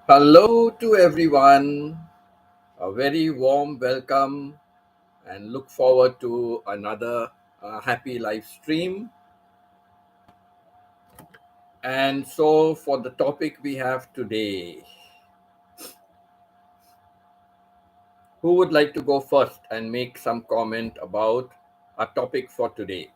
Hello to everyone. A very warm welcome and look forward to another happy live stream. And so, for the topic we have today, who would like to go first and make some comment about our topic for today?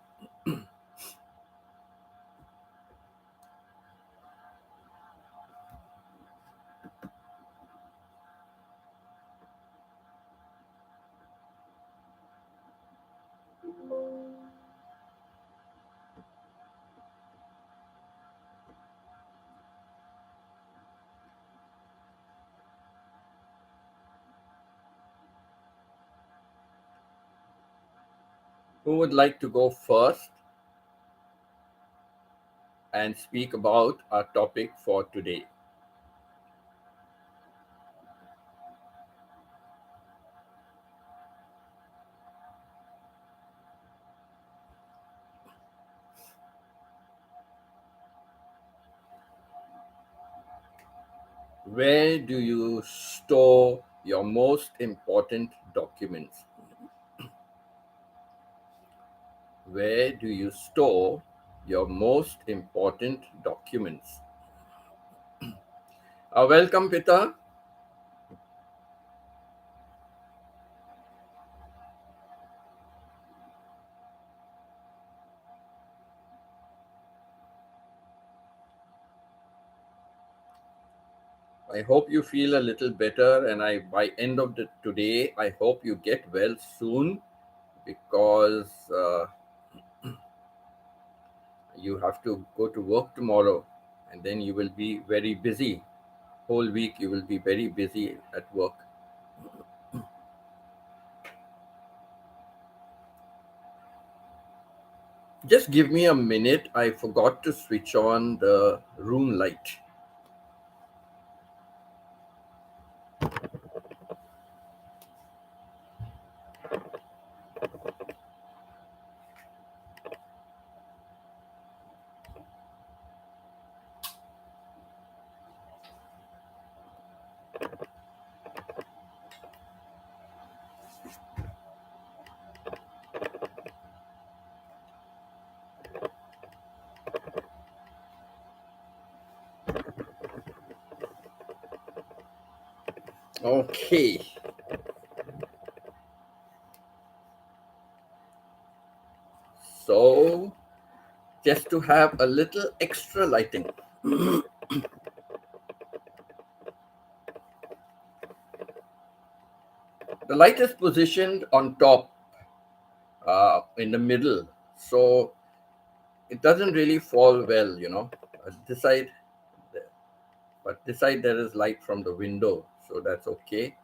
Who would like to go first and speak about our topic for today? Where do you store your most important documents? Where do you store your most important documents? Welcome, Pita. I hope you feel a little better, and by end of the today, I hope you get well soon because you have to go to work tomorrow, and then you will be very busy. Whole week you will be very busy at work. Just give me a minute. I forgot to switch on the room light. Okay. So just to have a little extra lighting. The light is positioned on top, in the middle, so it doesn't really fall well. This side, but this side there is light from the window, so that's okay.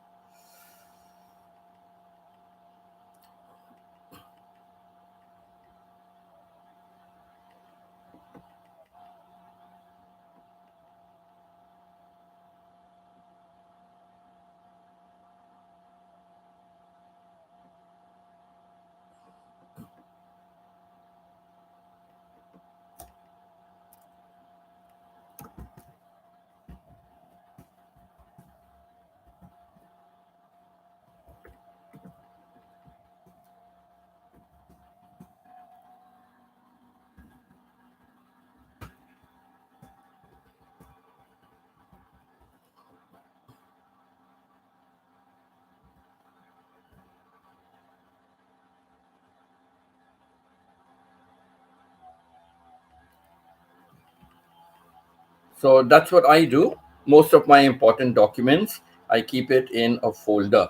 So that's what I do. Most of my important documents, I keep it in a folder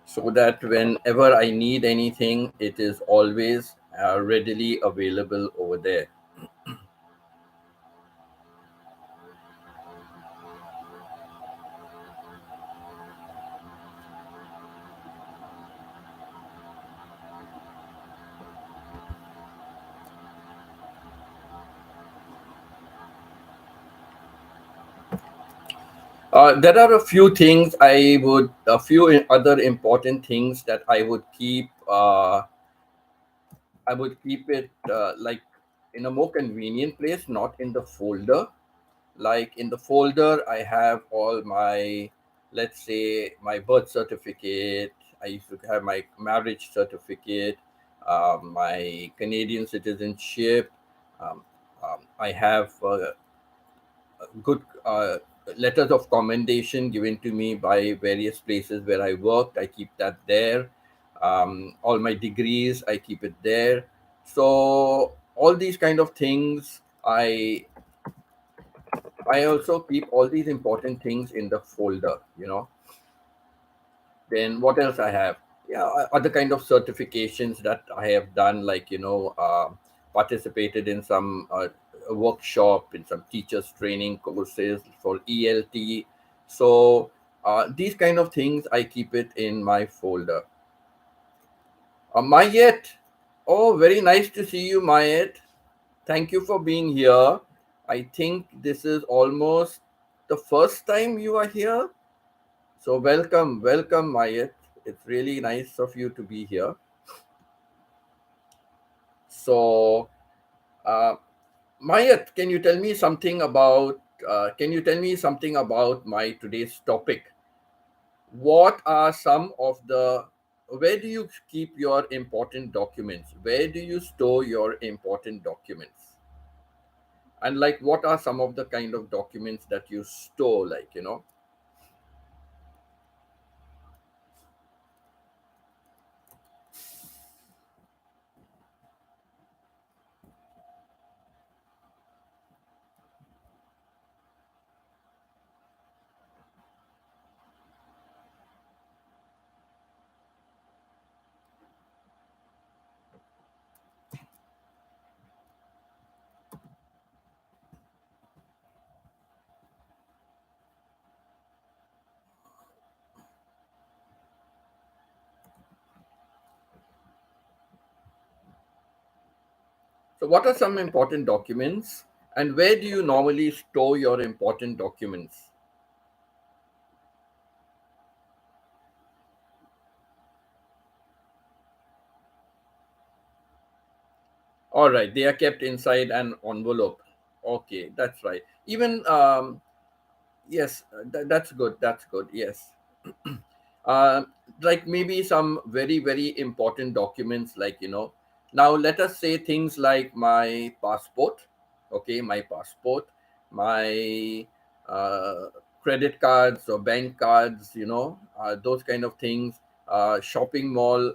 so that whenever I need anything, it is always readily available over there. There are a few other important things that I would keep. I would keep it like in a more convenient place, not in the folder. Like in the folder, I have all my, let's say, my birth certificate. I used to have my marriage certificate, my Canadian citizenship. Um, I have good letters of commendation given to me by various places where I worked. I keep that there. All my degrees, I keep it there. So all these kind of things, I also keep all these important things in the folder. Then what else I have? Yeah, other kind of certifications that I have done, like participated in some workshop, in some teachers training courses for ELT. So these kind of things I keep it in my folder. Mayet, oh, very nice to see you, Mayet. Thank you for being here. I think this is almost the first time you are here. So welcome, Mayet. It's really nice of you to be here. So, uh, Mayat, can you tell me something about my today's topic? What are some of the Where do you keep your important documents? Where do you store your important documents? And like, what are some of the kind of documents that you store? So, what are some important documents? And where do you normally store your important documents? All right, they are kept inside an envelope. Okay, that's right. Even yes, that's good. That's good. Yes. uh, like maybe some very important documents, now let us say things like my passport. Okay, my passport, my uh, credit cards or bank cards, those kind of things. Shopping mall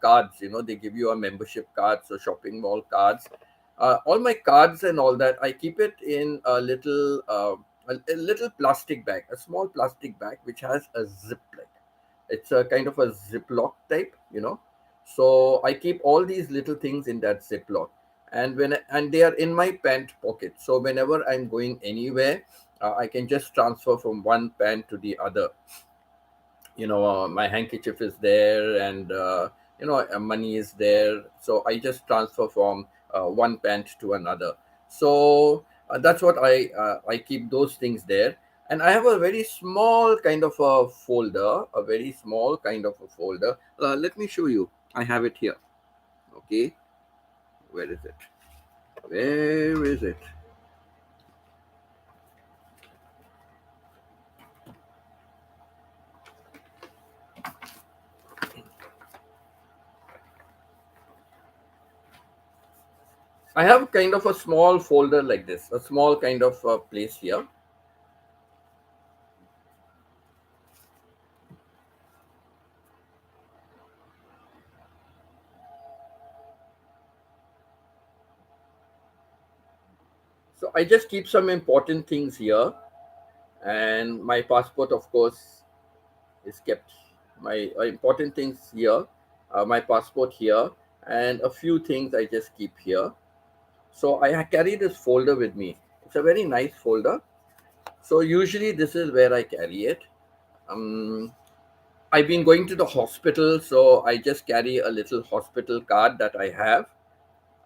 cards, they give you a membership card, so shopping mall cards. All my cards and all that, I keep it in a little plastic bag, a small plastic bag which has a zip, like it's a kind of a ziplock type, so I keep all these little things in that ziplock, and they are in my pant pocket, so whenever I'm going anywhere, I can just transfer from one pant to the other. My handkerchief is there, and money is there, so I just transfer from one pant to another. So that's what I keep those things there. And I have a very small kind of a folder, a very small kind of a folder. Let me show you. I have it here. Okay, where is it? Where is it? I have kind of a small folder like this, a small kind of place here. So I just keep some important things here, and my passport, of course, is kept. My important things here, my passport here, and a few things I just keep here. So carry this folder with me. It's a very nice folder. So usually this is where I carry it. Um, I've been going to the hospital, so I just carry a little hospital card that I have.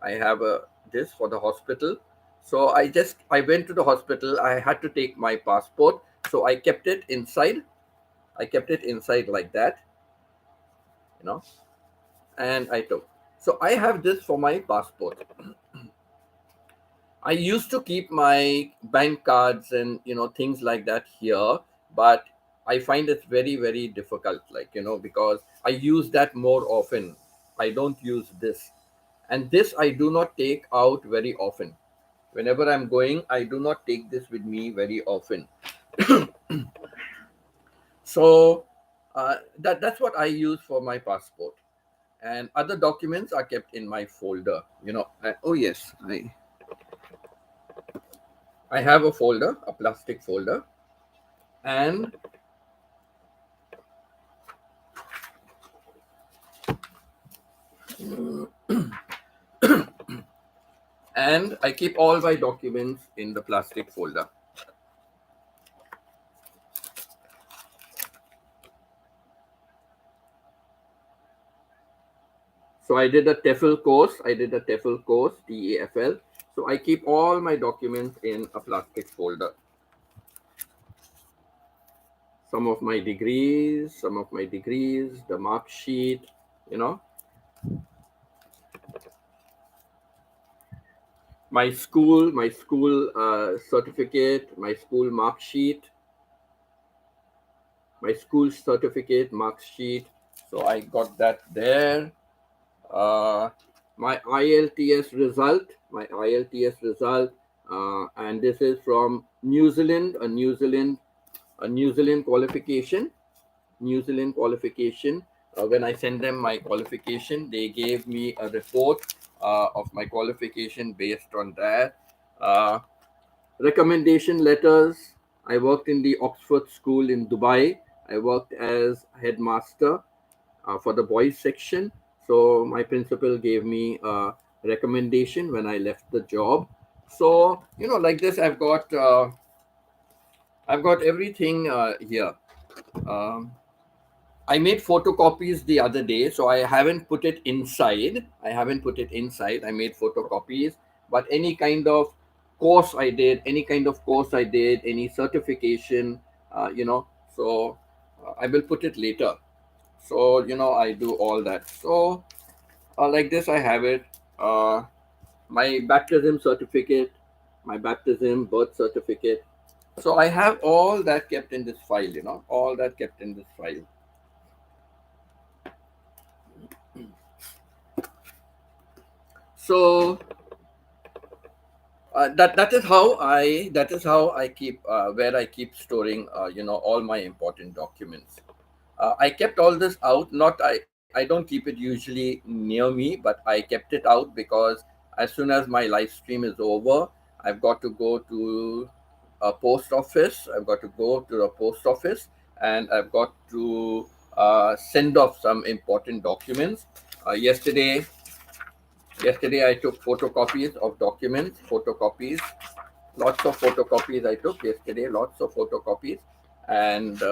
I have a this for the hospital. So I went to the hospital. I had to take my passport, so I kept it inside. I kept it inside like that, you know, and I took. So I have this for my passport. I used to keep my bank cards and things like that here, but I find it's very very difficult, like because I use that more often. I don't use this, and this I do not take out very often. Whenever I'm going, I do not take this with me very often. So that's what I use for my passport, and other documents are kept in my folder. Oh yes, I have a folder, a plastic folder, and I keep all my documents in the plastic folder. So I did a TEFL course. TEFL. So I keep all my documents in a plastic folder. Some of my degrees, the mark sheet, you know, my school certificate, my school mark sheet, my school certificate mark sheet. So I got that there. uh, my IELTS result, and this is from New Zealand, a New Zealand qualification. New Zealand qualification. When I sent them my qualification, they gave me a report of my qualification based on that. Uh, Recommendation letters. I worked in the Oxford School in Dubai. I worked as headmaster for the boys section. So my principal gave me a recommendation when I left the job. So like this, I've got everything here. Um, I made photocopies the other day, so I haven't put it inside. I made photocopies, but any kind of course I did, any certification, uh, you know, so I will put it later. So I do all that. So like this, I have it. My baptism certificate, my baptism birth certificate. So I have all that kept in this file. All that kept in this file. So that is how I keep where I keep storing all my important documents. I kept all this out. Not I don't keep it usually near me, but I kept it out because as soon as my live stream is over, I've got to go to a post office. I've got to go to the post office, and I've got to send off some important documents. Yesterday, I took photocopies of documents, lots of photocopies I took yesterday, lots of photocopies, and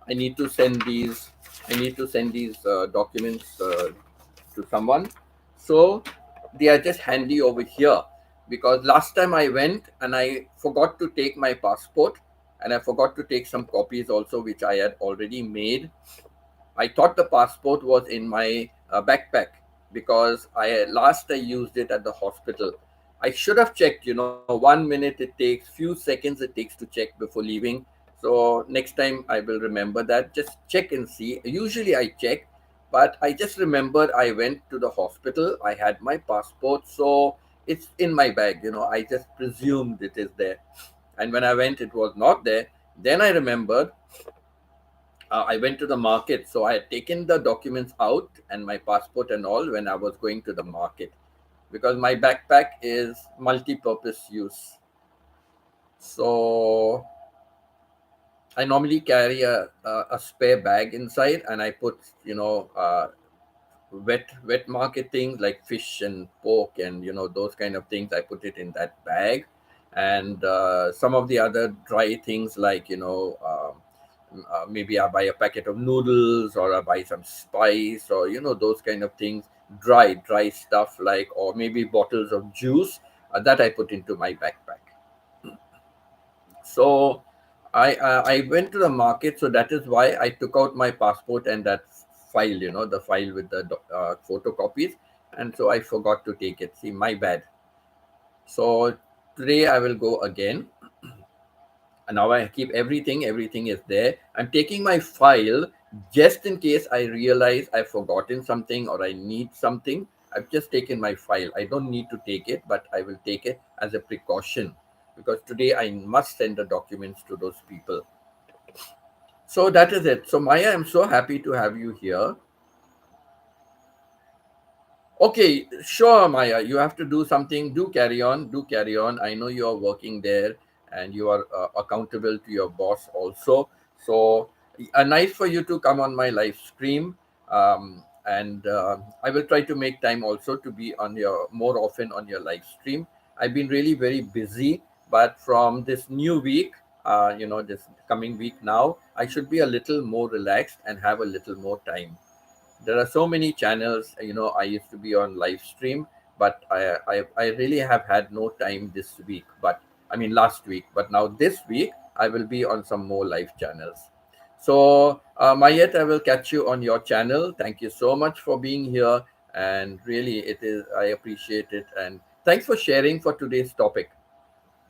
I need to send these. I need to send these documents to someone. So they are just handy over here because last time I went and I forgot to take my passport, and I forgot to take some copies also, which I had already made. I thought the passport was in my backpack because I used it at the hospital. I should have checked. 1 minute it takes, few seconds it takes to check before leaving. So next time I will remember that. Just check and see. Usually I check, but I just remembered I went to the hospital. I had my passport, so it's in my bag. I just presumed it is there, and when I went, it was not there. Then I remembered I went to the market, so I had taken the documents out and my passport and all when I was going to the market because my backpack is multi-purpose use. So I normally carry a spare bag inside, and I put wet market things like fish and pork and those kind of things. I put it in that bag, and some of the other dry things like maybe I buy a packet of noodles or I buy some spice or those kind of things, dry stuff, like, or maybe bottles of juice that I put into my backpack. So I went to the market, so that is why I took out my passport and that file, the file with the photocopies, and so I forgot to take it. See, my bad. So today I will go again. And now I keep everything is there. I'm taking my file just in case I realize I've forgotten something or I need something. I've just taken my file. I don't need to take it, but I will take it as a precaution because today I must send the documents to those people. So that is it. So Maya, I'm so happy to have you here. Okay, sure, Maya. You have to do something. Do carry on. Do carry on. I know you are working there and you are accountable to your boss also. So, nice for you to come on my live stream. And I will try to make time also to be on your more often on your live stream. I've been really very busy, but from this new week, this coming week now, I should be a little more relaxed and have a little more time. There are so many channels. I used to be on live stream, but I really have had no time this week, but I mean last week, but now this week I will be on some more live channels. So Mayet, I will catch you on your channel. Thank you so much for being here, and really it is, I appreciate it, and thanks for sharing for today's topic.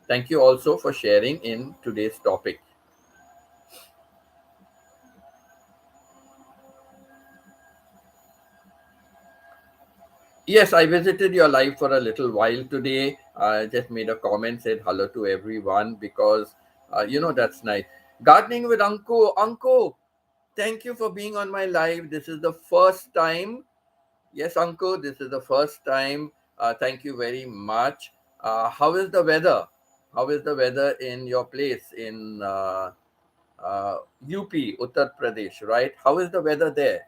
Thank you also for sharing in today's topic. Yes, I visited your live for a little while today. I just made a comment, said hello to everyone because, that's nice. Gardening with Anko. Anko, thank you for being on my live. This is the first time. Yes, Anko, this is the first time. Thank you very much. How is the weather? How is the weather in your place in UP, Uttar Pradesh, right? How is the weather there?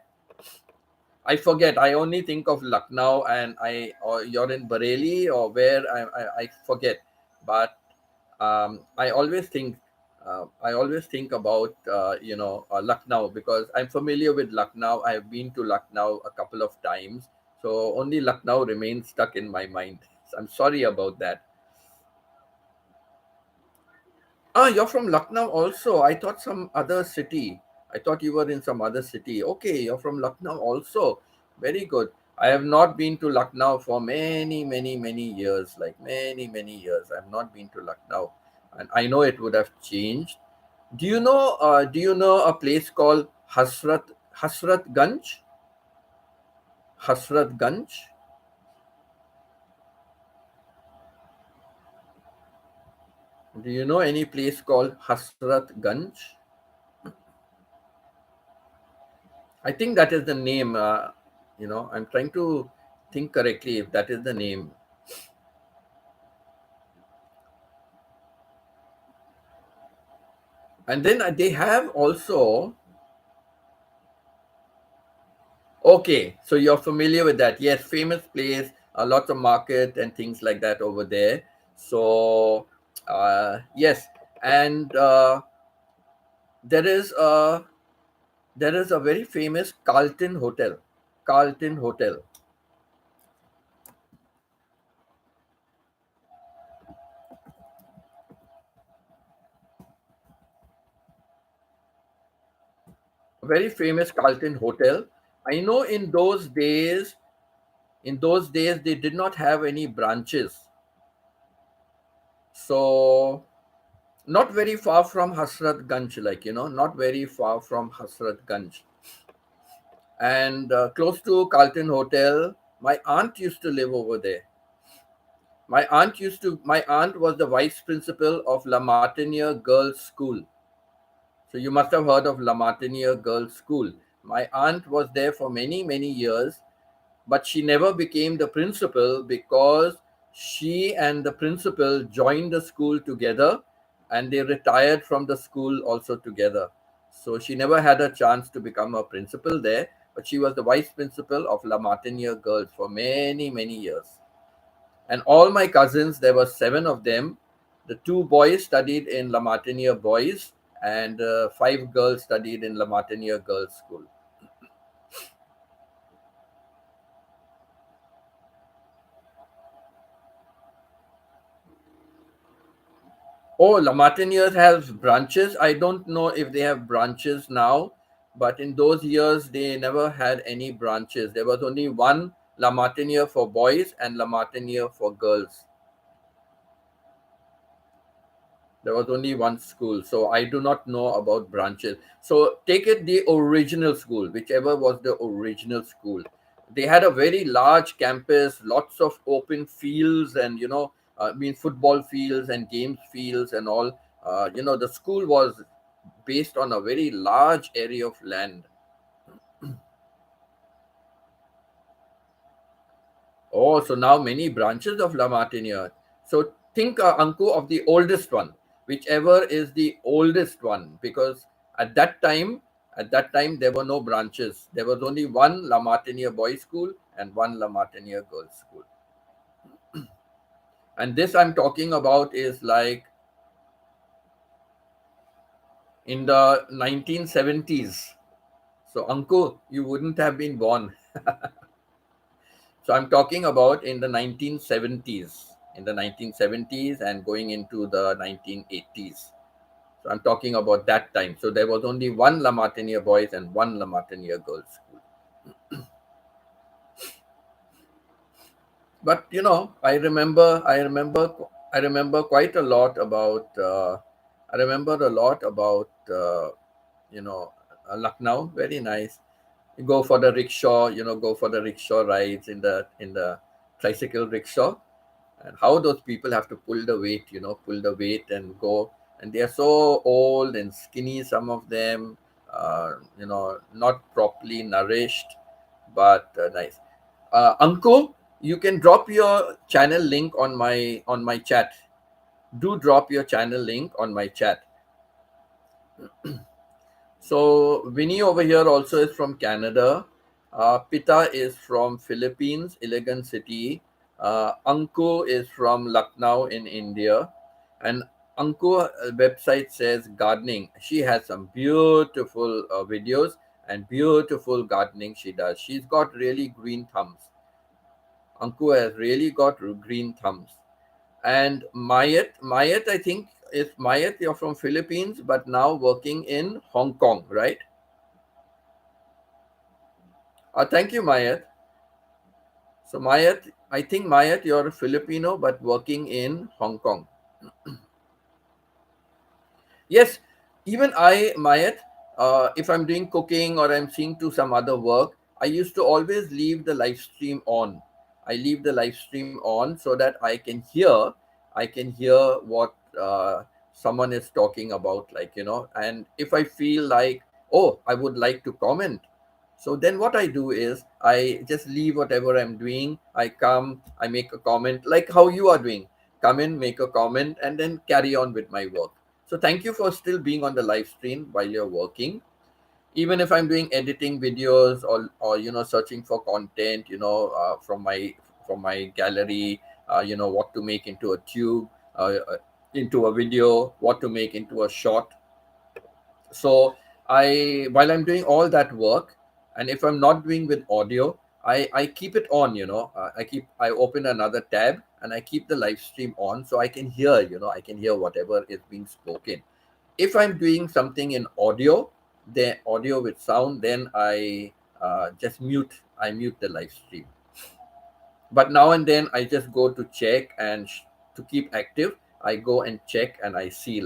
I forget. I only think of Lucknow, and or you're in Bareilly or where I forget. But I always think about Lucknow because I'm familiar with Lucknow. I've been to Lucknow a couple of times, so only Lucknow remains stuck in my mind. So I'm sorry about that. Ah, you're from Lucknow also. I thought some other city. I thought you were in some other city. Okay, you're from Lucknow also. Very good. I have not been to Lucknow for many, many, many years. Like many, many years. I have not been to Lucknow. And I know it would have changed. Do you know a place called Hasrat Ganj? Hasrat Ganj? Do you know any place called Hasrat Ganj? I think that is the name. I'm trying to think correctly if that is the name. And then they have also. Okay, so you're familiar with that? Yes, famous place, lots of market and things like that over there. So yes, and there is a there is a very famous Carlton Hotel. Carlton Hotel, a very famous Carlton Hotel. I know in those days they did not have any branches, so not very far from Hasrat Ganj, not very far from Hasrat Ganj, and close to Carlton Hotel. My aunt used to live over there. My aunt was the vice principal of La Martiniere Girls School. So you must have heard of La Martiniere Girls School. My aunt was there for many, many years, but she never became the principal because she and the principal joined the school together and they retired from the school also together. So she never had a chance to become a principal there, but she was the vice principal of La Martiniere Girls for many, many years. And all my cousins, there were seven of them. The two boys studied in La Martiniere Boys, and five girls studied in La Martiniere Girls School. Oh, La Martiniere has branches. I don't know if they have branches now, but in those years they never had any branches. There was only one La Martiniere for boys and La Martiniere for girls. There was only one school, so I do not know about branches. So take it the original school, whichever was the original school. They had a very large campus, lots of open fields, and I mean football fields and games fields and all. The school was based on a very large area of land. Oh, so now many branches of La Martiniere. So think, Anku, of the oldest one, whichever is the oldest one, because at that time, at that time there were no branches. There was only one La Martiniere boys' school and one La Martiniere girls' school. And this I'm talking about is like in the 1970s. So Anku, you wouldn't have been born. So I'm talking about in the 1970s, and going into the 1980s. So I'm talking about that time. So there was only one La Martiniere boys and one La Martiniere girls school. But I remember quite a lot about. I remember a lot about you know, Lucknow. Very nice. You go for the rickshaw. Go for the rickshaw rides in the tricycle rickshaw, and how those people have to pull the weight and go, and they are so old and skinny, some of them, not properly nourished, but nice. Anko, you can drop your channel link on my chat. Do drop your channel link on my chat. So Winnie over here also is from Canada. Pita is from Philippines, Elegant City. Anku is from Lucknow in India. And Anku website says gardening. She has some beautiful videos and beautiful gardening she does. She's got really green thumbs. Anku has really got green thumbs. And Mayat, I think is Mayat. You're from Philippines, but now working in Hong Kong, right? Thank you, Mayat. So Mayat, I think Mayat, you're Filipino but working in Hong Kong. Yes, even I, Mayat, if I'm doing cooking or I'm seeing to some other work, I used to always leave the live stream on. I leave the live stream on so that I can hear what someone is talking about, and if I feel like, oh, I would like to comment. So then what I do is I just leave whatever I'm doing. I come, I make a comment like how you are doing. Come in, make a comment, and then carry on with my work. So thank you for still being on the live stream while you're working. Even if I'm doing editing videos or searching for content, from my gallery, what to make into a tube, into a video, what to make into a short. So while I'm doing all that work, and if I'm not doing with audio, I keep it on. I open another tab and I keep the live stream on so I can hear whatever is being spoken. If I'm doing something in audio, the audio with sound, then I mute the live stream. But now and then I just go to check, and to keep active, I go and check, and I see,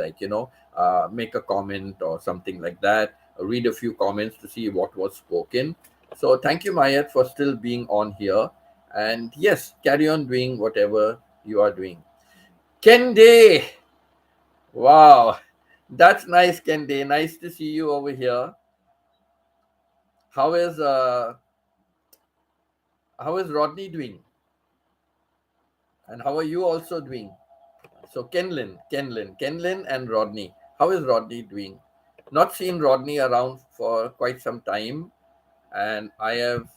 make a comment or something like that, read a few comments to see what was spoken. So thank you, Mayat, for still being on here. And yes, carry on doing whatever you are doing. Kende, wow, that's nice. Kende, nice to see you over here. How is Rodney doing, and how are you also doing? So Kenlin, and Rodney. How is Rodney doing? Not seen Rodney around for quite some time, and I have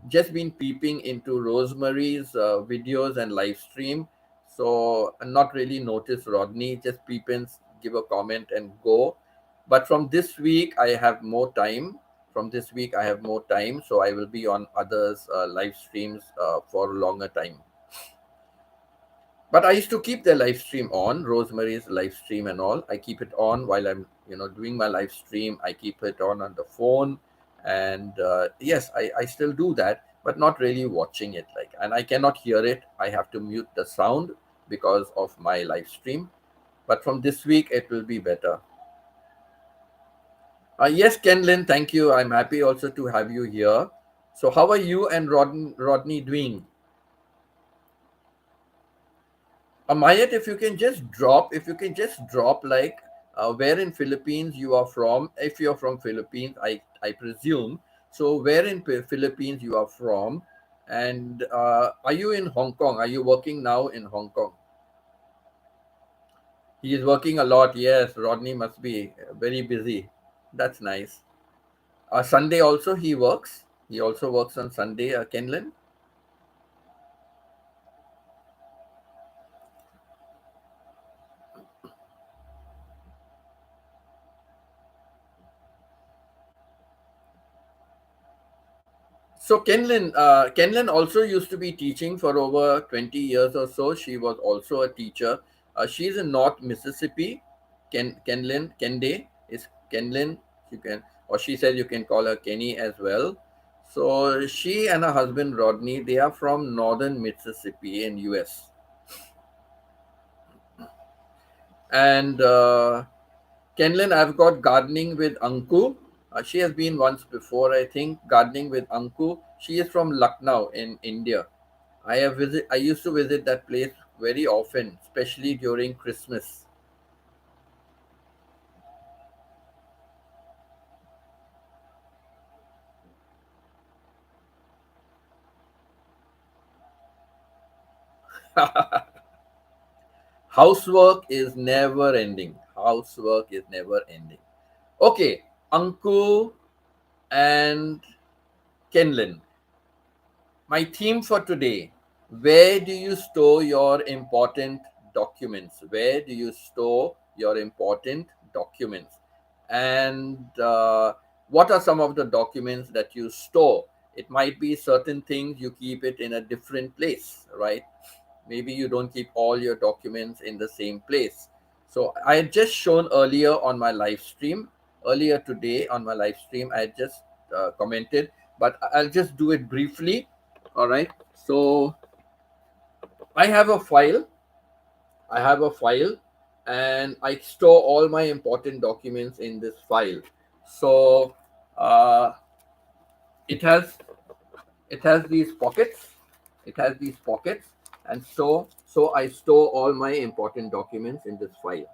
just been peeping into Rosemary's videos and live stream. So I not really noticed Rodney. Just peep in, give a comment, and go. But from this week, I have more time. So I will be on others' live streams for a longer time. But I used to keep the live stream on, Rosemary's live stream and all. I keep it on while I'm, doing my live stream. I keep it on the phone, and yes, I still do that, but not really watching it. And I cannot hear it. I have to mute the sound because of my live stream. But from this week, it will be better. Yes, Kenlin, thank you. I'm happy also to have you here. So, how are you and Rodney doing? Mayat, if you can just drop like where in Philippines you are from. If you're from Philippines, I presume. So, where in Philippines you are from, and are you in Hong Kong? Are you working now in Hong Kong? He is working a lot. Yes, Rodney must be very busy. That's nice. Sunday also he works. He also works on Sunday, Kenlin. So Kenlin also used to be teaching for over 20 years or so. She was also a teacher. She's in North Mississippi. Kenlin Kende is Kenlin. You can, or she said you can call her Kenny as well. So she and her husband Rodney, they are from Northern Mississippi in US. And Kenlin, I've got gardening with Anku. She has been once before, I think. Gardening with Anku. She is from Lucknow in India. I used to visit that place very often, especially during Christmas. Housework is never ending. Housework is never ending. Okay, Anku and Kenlin. My theme for today: where do you store your important documents? Where do you store your important documents? And what are some of the documents that you store? It might be certain things you keep it in a different place, right? Maybe you don't keep all your documents in the same place. So I had just shown earlier on my live stream, earlier today on my live stream, I had just commented, but I'll just do it briefly. All right. So I have a file. I have a file, and I store all my important documents in this file. So uh, it has it has these pockets. It has these pockets, and so I store all my important documents in this file.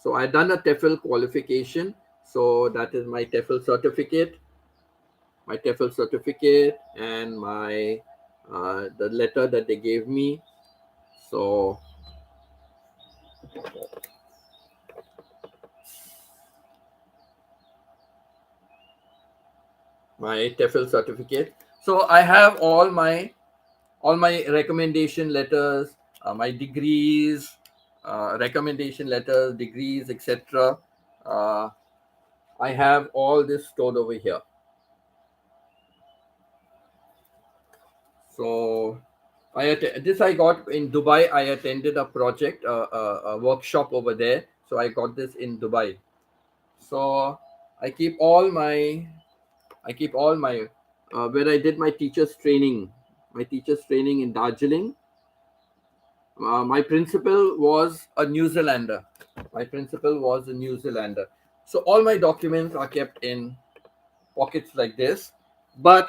So I done a TEFL qualification. So that is my TEFL certificate, and my the letter that they gave me. So my TEFL certificate. So I have all my recommendation letters, my degrees, recommendation letters, degrees, etc. Uh, I have all this stored over here. So this I got in Dubai. I attended a project, a workshop over there. So I got this in Dubai. So I keep all my where I did my teacher's training in Darjeeling. My principal was a New Zealander. My principal was a New Zealander. So all my documents are kept in pockets like this. But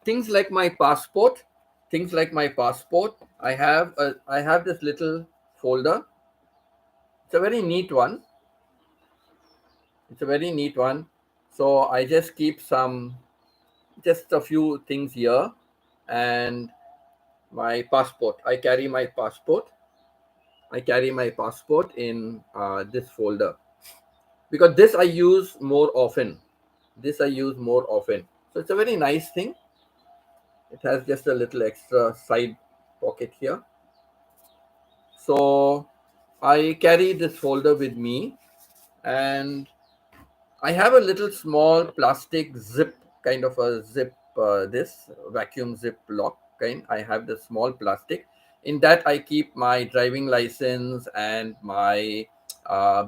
things like my passport, I have this little folder. It's a very neat one. It's a very neat one. So I just keep just a few things here, and my passport. I carry my passport in this folder because this I use more often. This I use more often. So it's a very nice thing. It has just a little extra side pocket here. So I carry this folder with me, and I have a little small plastic zip, kind of a zip, this vacuum zip lock kind. I have the small plastic. In that, I keep my driving license and my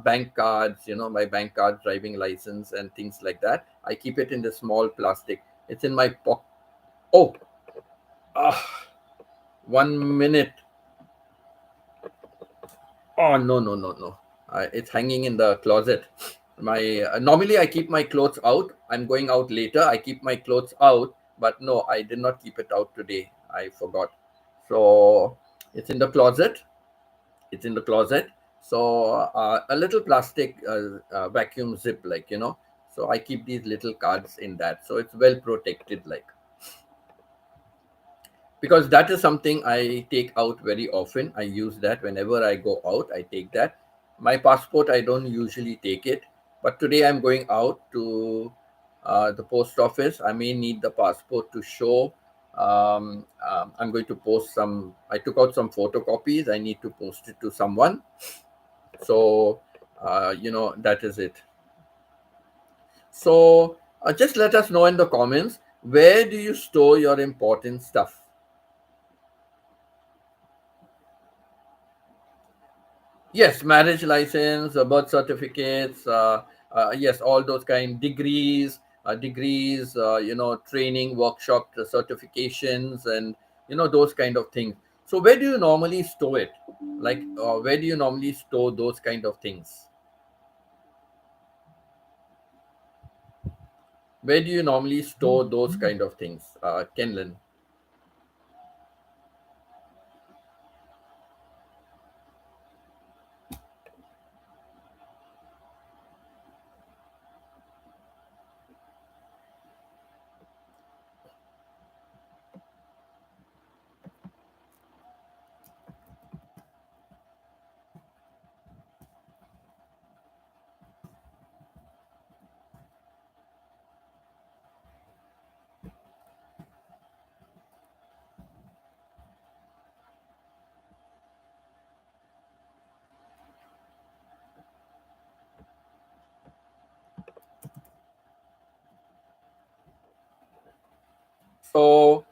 bank cards, my bank card, driving license, and things like that. I keep it in the small plastic. It's in my pocket. Oh, ah, 1 minute. Oh, no, no, no, no. It's hanging in the closet. My Normally I keep my clothes out. I'm going out later. I keep my clothes out, but no, I did not keep it out today. I forgot. So it's in the closet. It's in the closet. So a little plastic vacuum zip, like, So I keep these little cards in that. So it's well protected, like, because that is something I take out very often. I use that whenever I go out. I take that. My passport, I don't usually take it, but today I'm going out to the post office. I may need the passport to show. I'm going to post some. I took out some photocopies. I need to post it to someone. So, that is it. So, just let us know in the comments, where do you store your important stuff? Yes, marriage license, birth certificates, yes, all those kind degrees, training, workshop certifications, and those kind of things. So where do you normally store it? Like, where do you normally store those kind of things? Where do you normally store those kind of things, Kenlin? So,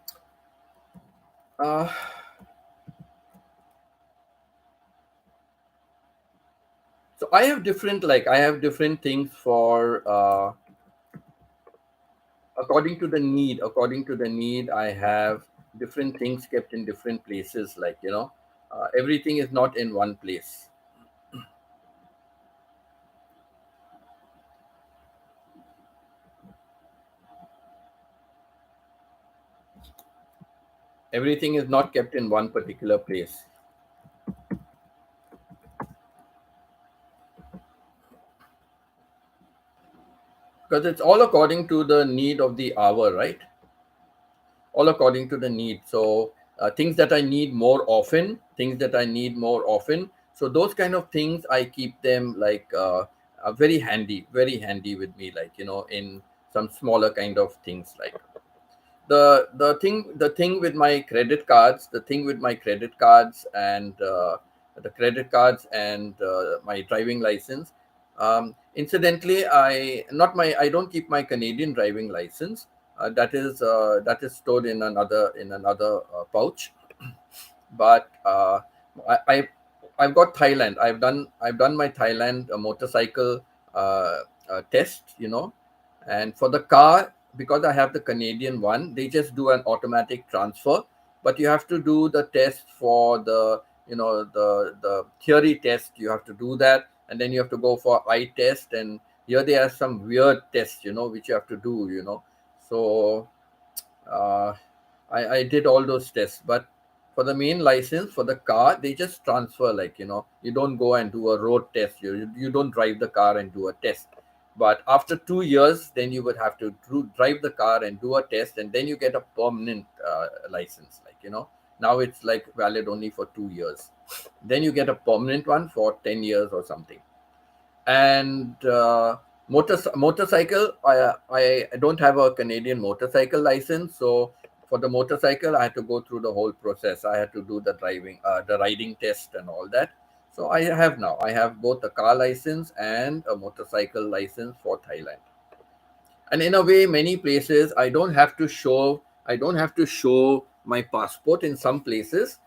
uh, I have different things for according to the need. I have different things kept in different places, like, everything is not in one place. Everything is not kept in one particular place, because it's all according to the need of the hour, right? All according to the need. So, things that I need more often, so those kind of things I keep them, like, very handy with me, like, in some smaller kind of things, like the thing with my credit cards, and my driving license. Incidentally, I don't keep my Canadian driving license. That is stored in another pouch. But I've got Thailand. I've done my Thailand motorcycle test, and for the car, because I have the Canadian one, they just do an automatic transfer. But you have to do the test for the theory test. You have to do that, and then you have to go for eye test. And here they have some weird tests, which you have to do. So uh, I did all those tests, but for the main license for the car, they just transfer, like, you don't go and do a road test. You don't drive the car and do a test. But after 2 years, then you would have to drive the car and do a test, and then you get a permanent license. Like, now it's like valid only for 2 years. Then you get a permanent one for 10 years or something. And motorcycle, I don't have a Canadian motorcycle license. So for the motorcycle, I had to go through the whole process. I had to do the riding test and all that. So I have both a car license and a motorcycle license for Thailand. And in a way, many places I don't have to show my passport. In some places,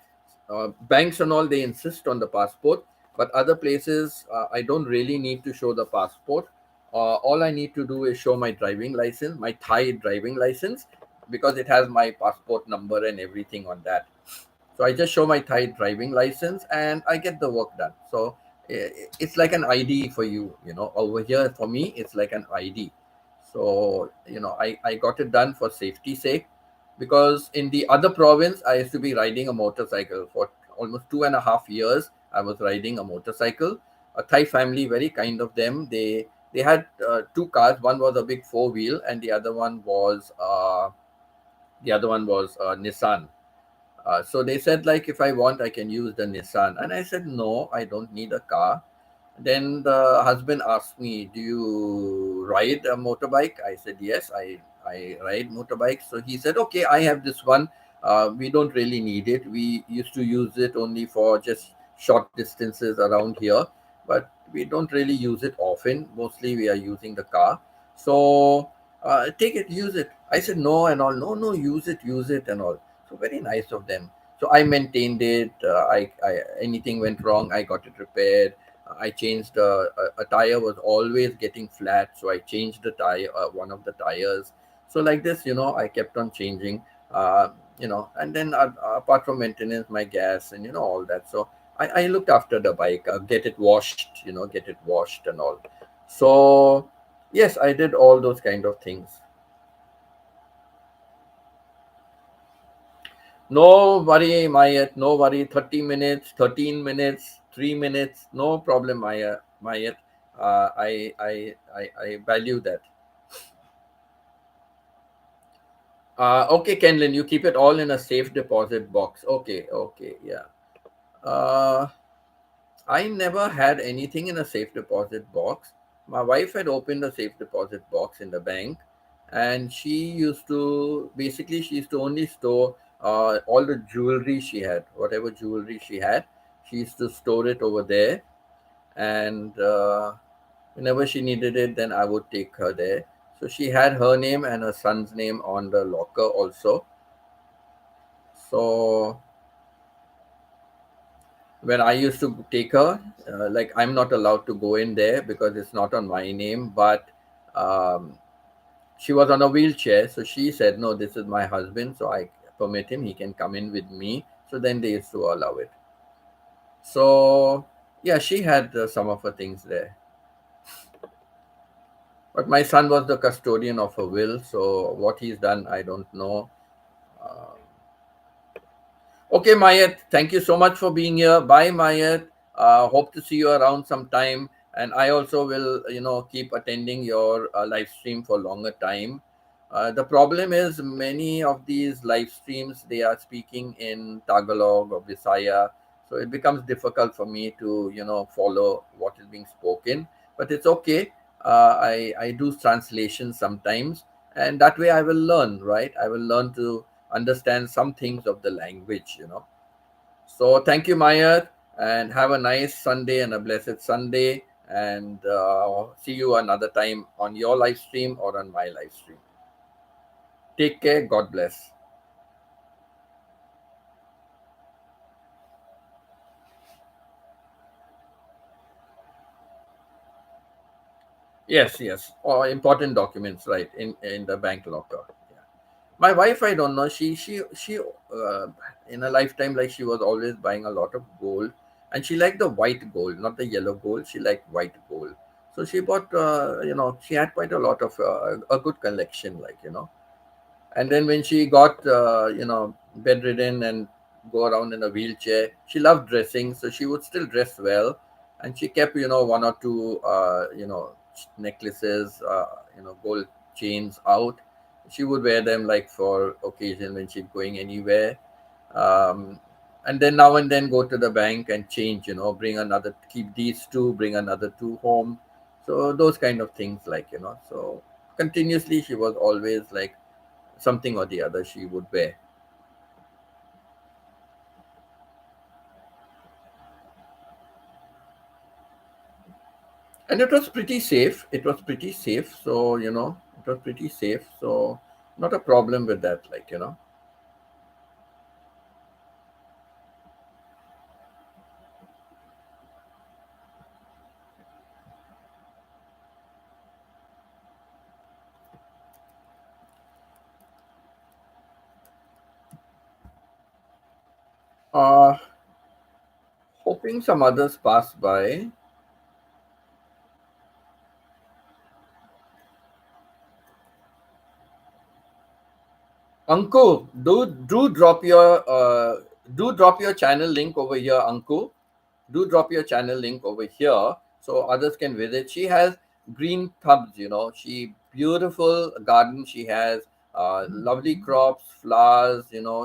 banks and all, they insist on the passport. But other places, I don't really need to show the passport. All I need to do is show my driving license, my Thai driving license, because it has my passport number and everything on that. So I just show my Thai driving license and I get the work done. So it's like an ID for you, you know. Over here for me, it's like an ID. So I got it done for safety sake, because in the other province I used to be riding a motorcycle for almost 2.5 years. I was riding a motorcycle. A Thai family, very kind of them. They had two cars. One was a big four wheel, and the other one was Nissan. So they said, like, if I want, I can use the Nissan. And I said, no, I don't need a car. Then the husband asked me, do you ride a motorbike? I said, yes, I ride motorbikes. So he said, okay, I have this one. We don't really need it. We used to use it only for just short distances around here, but we don't really use it often. Mostly we are using the car. So take it, use it. I said, no, and all. No, no, use it, and all. So very nice of them. So I maintained it. I anything went wrong, I got it repaired. I changed a tire was always getting flat, so I changed the tire, one of the tires. So like this, I kept on changing, and then apart from maintenance, my gas and all that. So I looked after the bike, get it washed, get it washed and all. So yes, I did all those kind of things. No worry, Mayat. No worry. 30 minutes, 13 minutes, 3 minutes. No problem, Mayat. I value that. Okay, Kenlin, you keep it all in a safe deposit box. Okay, okay, yeah. Uh, I never had anything in a safe deposit box. My wife had opened a safe deposit box in the bank, and she used to only store all the jewelry she had, whatever jewelry she had. She used to store it over there, and whenever she needed it, then I would take her there. So she had her name and her son's name on the locker also. So when I used to take her, like, I'm not allowed to go in there because it's not on my name, but um, she was on a wheelchair. So she said, no, this is my husband. So I permit him, he can come in with me. So then they used to allow it. So yeah, she had some of her things there. But my son was the custodian of her will. So what he's done, I don't know. Uh, Okay, Mayat, thank you so much for being here. Bye, Mayat. Hope to see you around sometime. And I also will, keep attending your live stream for longer time. The problem is many of these live streams, they are speaking in Tagalog or Visaya. So it becomes difficult for me to, follow what is being spoken. But it's okay. I do translation sometimes. And that way I will learn, right? I will learn to understand some things of the language. So thank you, Maya, and have a nice Sunday and a blessed Sunday. And see you another time on your live stream or on my live stream. Take care. God bless. Yes, yes. Or important documents, right, in the bank locker. Yeah. My wife, I don't know. She in a lifetime, like, she was always buying a lot of gold, and she liked the white gold, not the yellow gold. She liked white gold. So she bought. She had quite a lot of a good collection, like. And then when she got bedridden and go around in a wheelchair, she loved dressing, so she would still dress well, and she kept one or two necklaces, gold chains out. She would wear them, like, for occasion when she's going anywhere. um, and then now and then go to the bank and change, bring another, keep these two, bring another two home. So those kind of things, like, so continuously she was always like something or the other she would wear. And it was pretty safe. It was pretty safe. So, it was pretty safe. So, not a problem with that, like. Uh, Hoping some others pass by. Anku, do drop your channel link over here, Anku. Do drop your channel link over here so others can visit. She has green thumbs, She beautiful garden. She has lovely crops, flowers,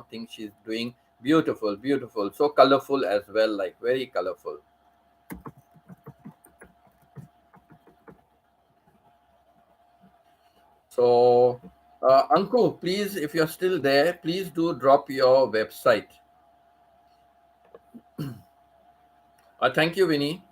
things she's doing. Beautiful, beautiful. So colorful as well, like very colorful. So, Anku, please, if you're still there, please do drop your website. Thank you, Vinny.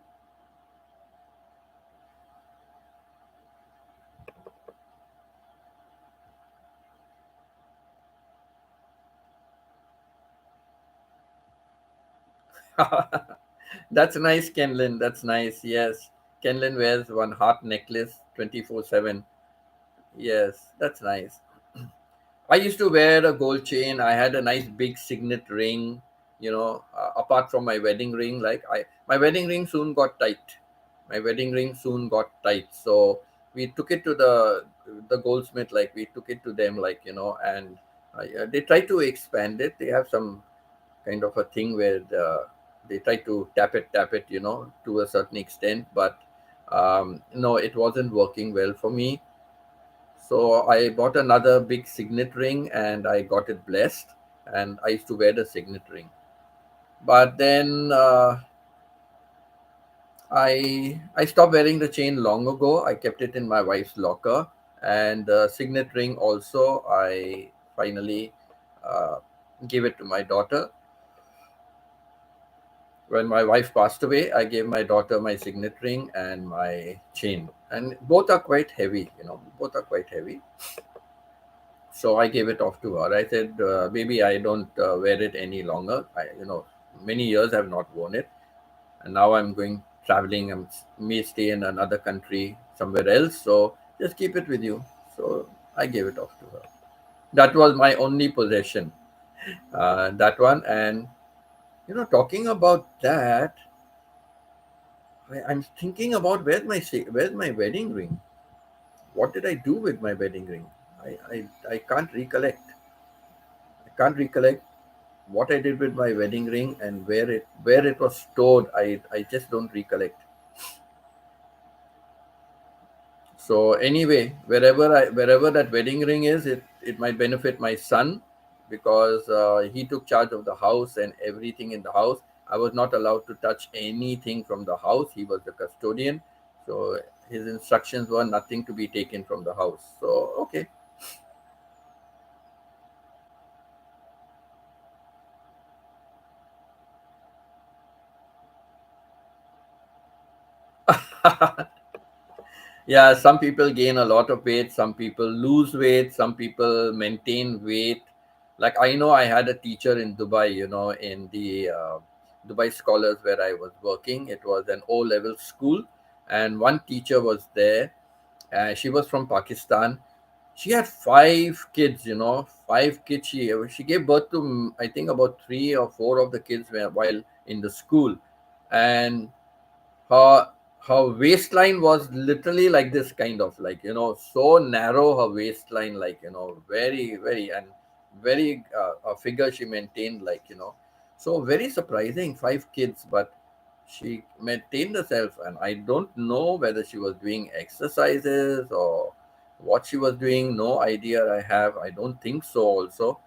That's nice, Kenlin. That's nice. Yes. Kenlin wears one heart necklace 24/7. Yes, that's nice. I used to wear a gold chain. I had a nice big signet ring, apart from my wedding ring. My wedding ring soon got tight. My wedding ring soon got tight. So we took it to the goldsmith, like we took it to them, and they tried to expand it. They have some kind of a thing where they try to tap it, to a certain extent. But no, it wasn't working well for me. So I bought another big signet ring and I got it blessed. And I used to wear the signet ring. But then I stopped wearing the chain long ago. I kept it in my wife's locker. And the signet ring also, I finally uh, gave it to my daughter. When my wife passed away, I gave my daughter my signet ring and my chain, and both are quite heavy. Both are quite heavy. So I gave it off to her. I said, "Baby, I don't wear it any longer. Many years I've not worn it, and now I'm going traveling. I may stay in another country somewhere else. So just keep it with you." So I gave it off to her. That was my only possession. That one, and talking about that, I'm thinking about where's my wedding ring. What did I do with my wedding ring? I can't recollect. I can't recollect what I did with my wedding ring and where it was stored. I just don't recollect. So anyway, wherever that wedding ring is, it might benefit my son because he took charge of the house and everything in the house. I was not allowed to touch anything from the house. He was the custodian, so his instructions were nothing to be taken from the house. So okay. Yeah, some people gain a lot of weight, some people lose weight, some people maintain weight. Like I know I had a teacher in Dubai, in the Dubai Scholars where I was working. It was an O level school, and one teacher was there. She was from Pakistan. She had five kids, five kids. She gave birth to, I think, about three or four of the kids while in the school. And her her waistline was literally like this, kind of like, so narrow, her waistline, like, very very, and very a figure she maintained, like, so very surprising, five kids. But she maintained herself, and I don't know whether she was doing exercises or what she was doing. No idea I have. I don't think so also.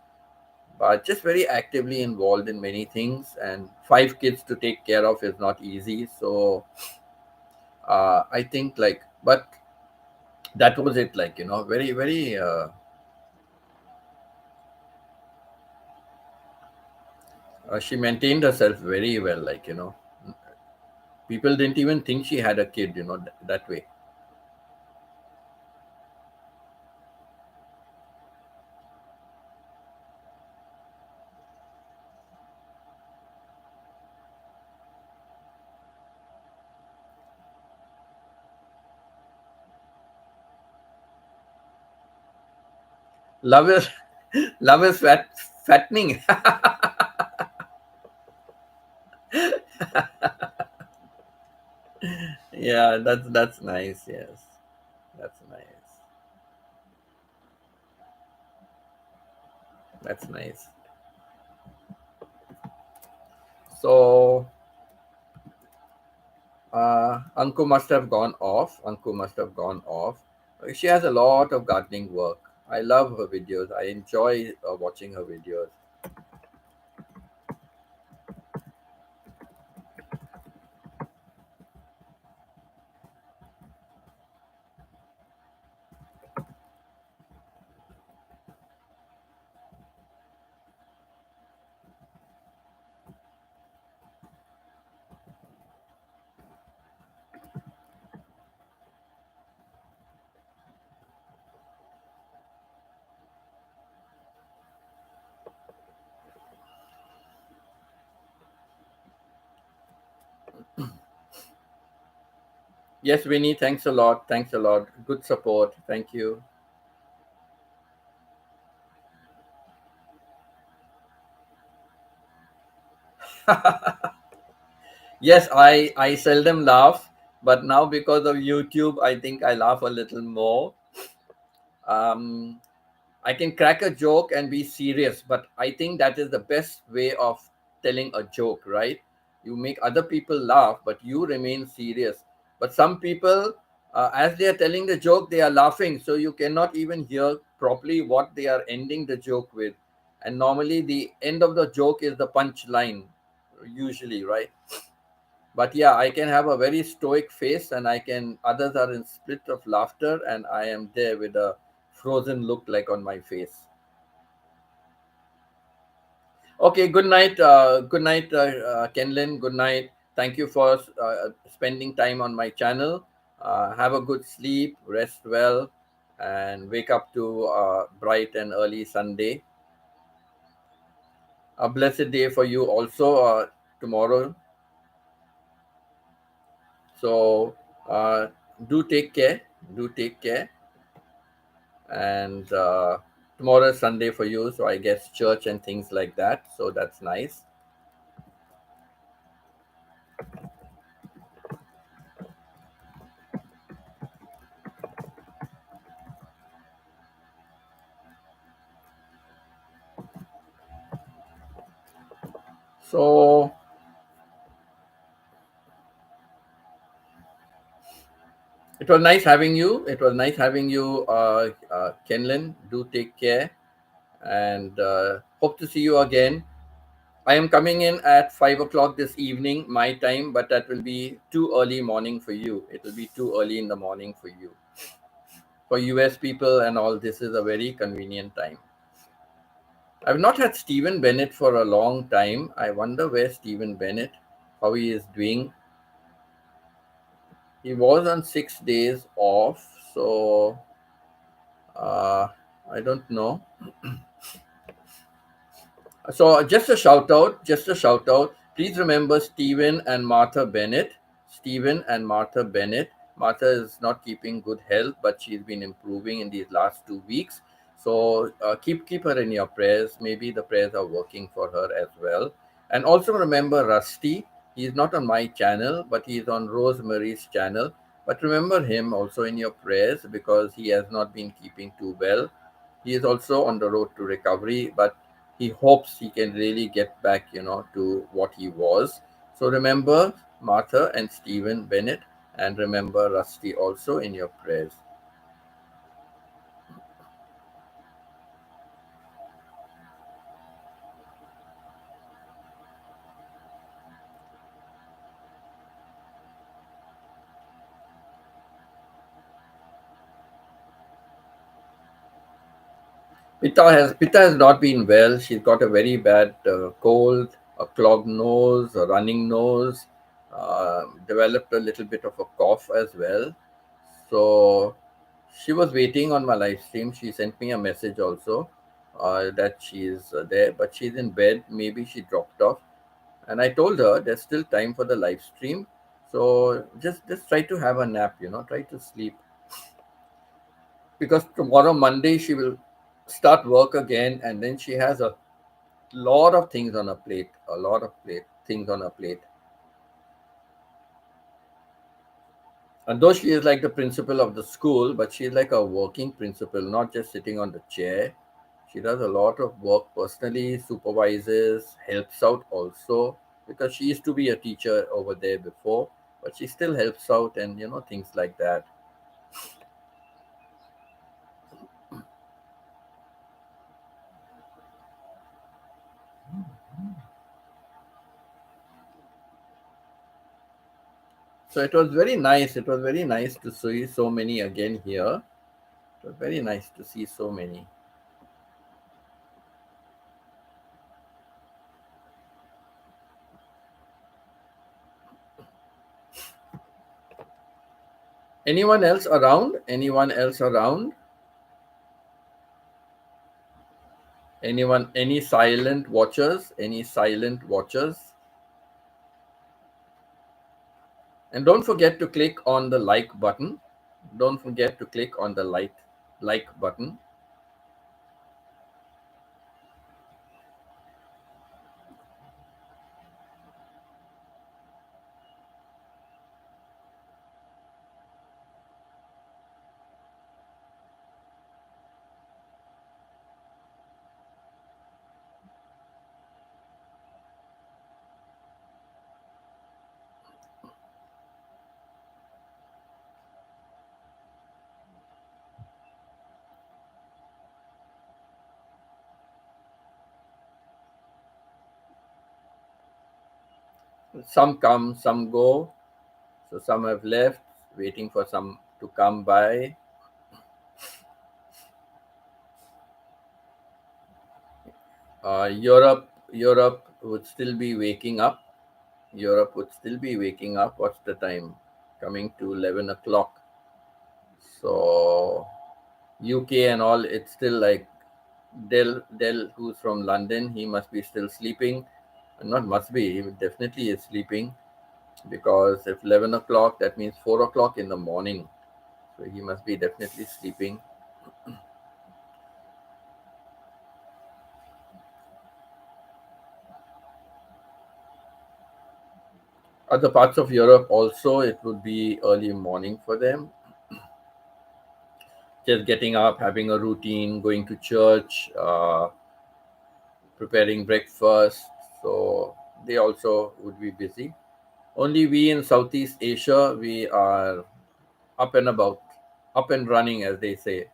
But just very actively involved in many things, and five kids to take care of is not easy. So I think, like, but that was it, like, very very she maintained herself very well, like, people didn't even think she had a kid, that way. Love is love is fattening. Yeah, that's nice. Yes, that's nice. That's nice. So, Anku must have gone off. Anku must have gone off. She has a lot of gardening work. I love her videos. I enjoy watching her videos. Yes, Winnie, thanks a lot. Thanks a lot. Good support. Thank you. Yes, I seldom laugh, but now because of YouTube, I think I laugh a little more. Um, I can crack a joke and be serious, but I think that is the best way of telling a joke, right? You make other people laugh, but you remain serious. But some people, as they are telling the joke, they are laughing, so you cannot even hear properly what they are ending the joke with. And normally, the end of the joke is the punchline, usually, right? But yeah, I can have a very stoic face, and I can, others are in split of laughter, and I am there with a frozen look like on my face. Okay, good night, Kenlin. Good night. Thank you for spending time on my channel. Have a good sleep, rest well, and wake up to bright and early Sunday. A blessed day for you also tomorrow. So do take care. Do take care. And tomorrow is Sunday for you, so I guess church and things like that. So that's nice. So it was nice having you. It was nice having you, Kenlin. Do take care, and hope to see you again. I am coming in at 5 o'clock this evening, my time, but that will be too early morning for you. It will be too early in the morning for you. For US people and all, this is a very convenient time. I've not had Stephen Bennett for a long time. I wonder where Stephen Bennett, how he is doing. He was on 6 days off, so uh, I don't know. So just a shout out. Please remember Stephen and Martha Bennett. Stephen and Martha Bennett. Martha is not keeping good health, but she's been improving in these last 2 weeks. So keep her in your prayers. Maybe the prayers are working for her as well. And also remember Rusty. He's not on my channel, but he's on Rosemary's channel. But remember him also in your prayers because he has not been keeping too well. He is also on the road to recovery, but he hopes he can really get back, to what he was. So remember Martha and Stephen Bennett, and remember Rusty also in your prayers. Pita has not been well. She's got a very bad cold, a clogged nose, a running nose, developed a little bit of a cough as well. So she was waiting on my live stream. She sent me a message also that she's there, but she's in bed. Maybe she dropped off. And I told her there's still time for the live stream. So just try to have a nap. Try to sleep because tomorrow Monday she will start work again, and then she has a lot of things on her plate. A lot of things on her plate. And though she is like the principal of the school, but she is like a working principal, not just sitting on the chair. She does a lot of work personally, supervises, helps out also, because she used to be a teacher over there before, but she still helps out and things like that. So it was very nice. It was very nice to see so many again here. It was very nice to see so many. Anyone else around? Anyone else around? Anyone? Any silent watchers? Any silent watchers? And don't forget to click on the like button. Don't forget to click on the like button. Some come, some go. So some have left, waiting for some to come by. Europe would still be waking up. Europe would still be waking up. What's the time? Coming to 11 o'clock. So UK and all, it's still like Del, who's from London, he must be still sleeping. Not must be, he definitely is sleeping, because if 11 o'clock, that means 4 o'clock in the morning. So he must be definitely sleeping. Other parts of Europe also, it would be early morning for them. Just getting up, having a routine, going to church, preparing breakfast. So they also would be busy. Only we in Southeast Asia, we are up and about, up and running, as they say,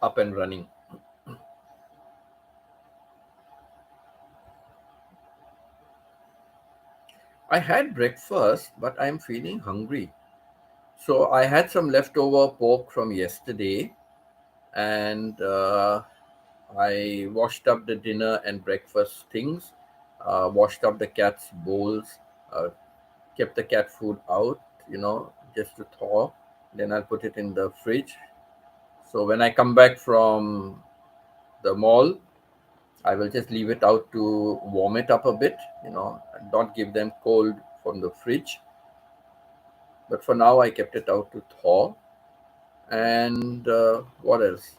up and running. I had breakfast, but I'm feeling hungry. So I had some leftover pork from yesterday, and I washed up the dinner and breakfast things, washed up the cat's bowls, kept the cat food out, just to thaw. Then I'll put it in the fridge. So when I come back from the mall, I will just leave it out to warm it up a bit, and not give them cold from the fridge. But for now, I kept it out to thaw. And what else?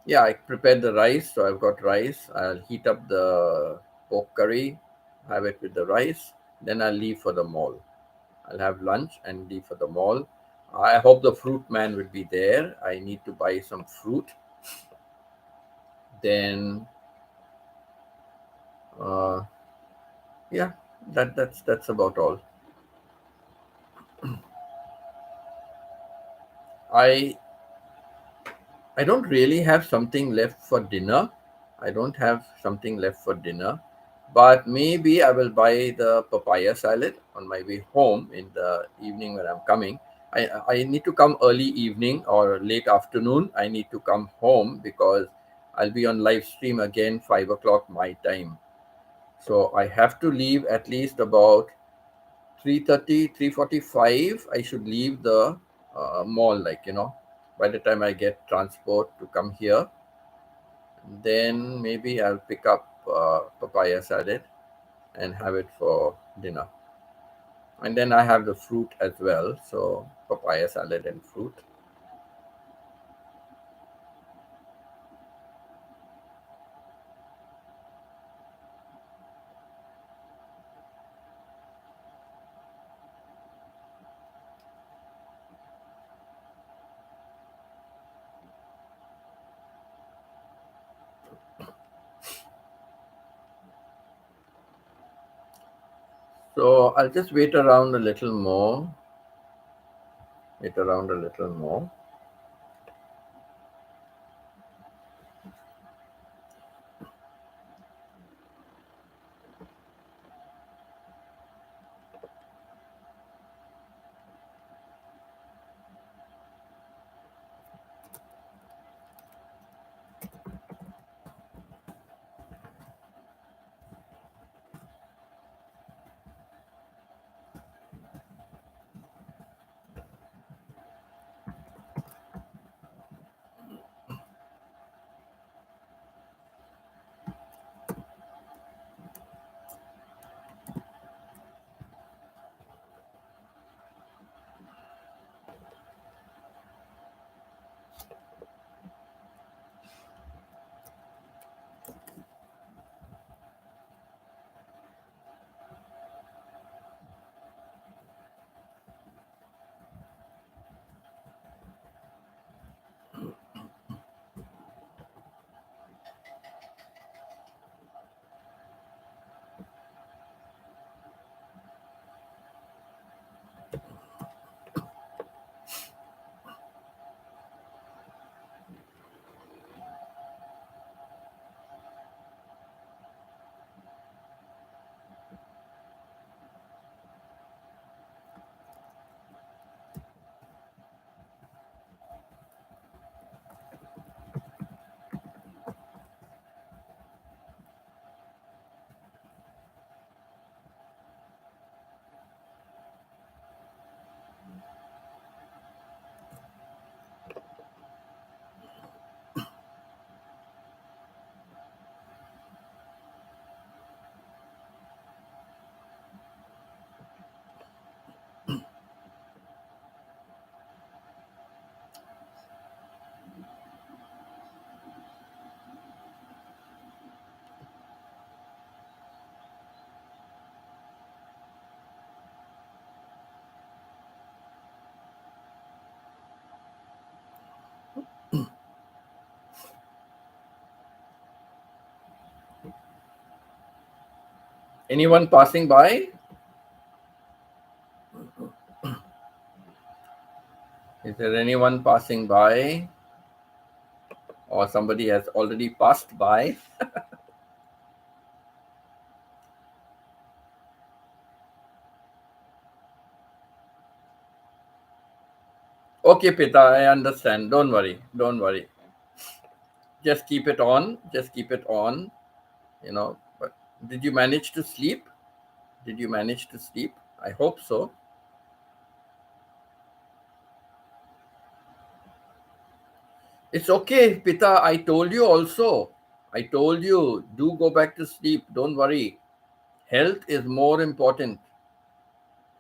Yeah, I prepared the rice. So I've got rice. I'll heat up the pork curry, have it with the rice. Then I'll leave for the mall. I'll have lunch and leave for the mall. I hope the fruit man will be there. I need to buy some fruit. Then, uh, yeah, that's about all. I I don't really have something left for dinner. I don't have something left for dinner, but maybe I will buy the papaya salad on my way home in the evening when I'm coming. I need to come early evening or late afternoon. I need to come home because I'll be on live stream again 5 o'clock my time. So I have to leave at least about 3:30, 3:45. I should leave the mall, by the time I get transport to come here. Then maybe I'll pick up papaya salad and have it for dinner. And then I have the fruit as well. So papaya salad and fruit. So I'll just wait around a little more. Wait around a little more. Anyone passing by? Is there anyone passing by? Or somebody has already passed by? Okay, Pita, I understand. Don't worry. Don't worry. Just keep it on. Just keep it on. But did you manage to sleep? Did you manage to sleep? I hope so. It's okay, Pita. I told you also. I told you, do go back to sleep. Don't worry. Health is more important.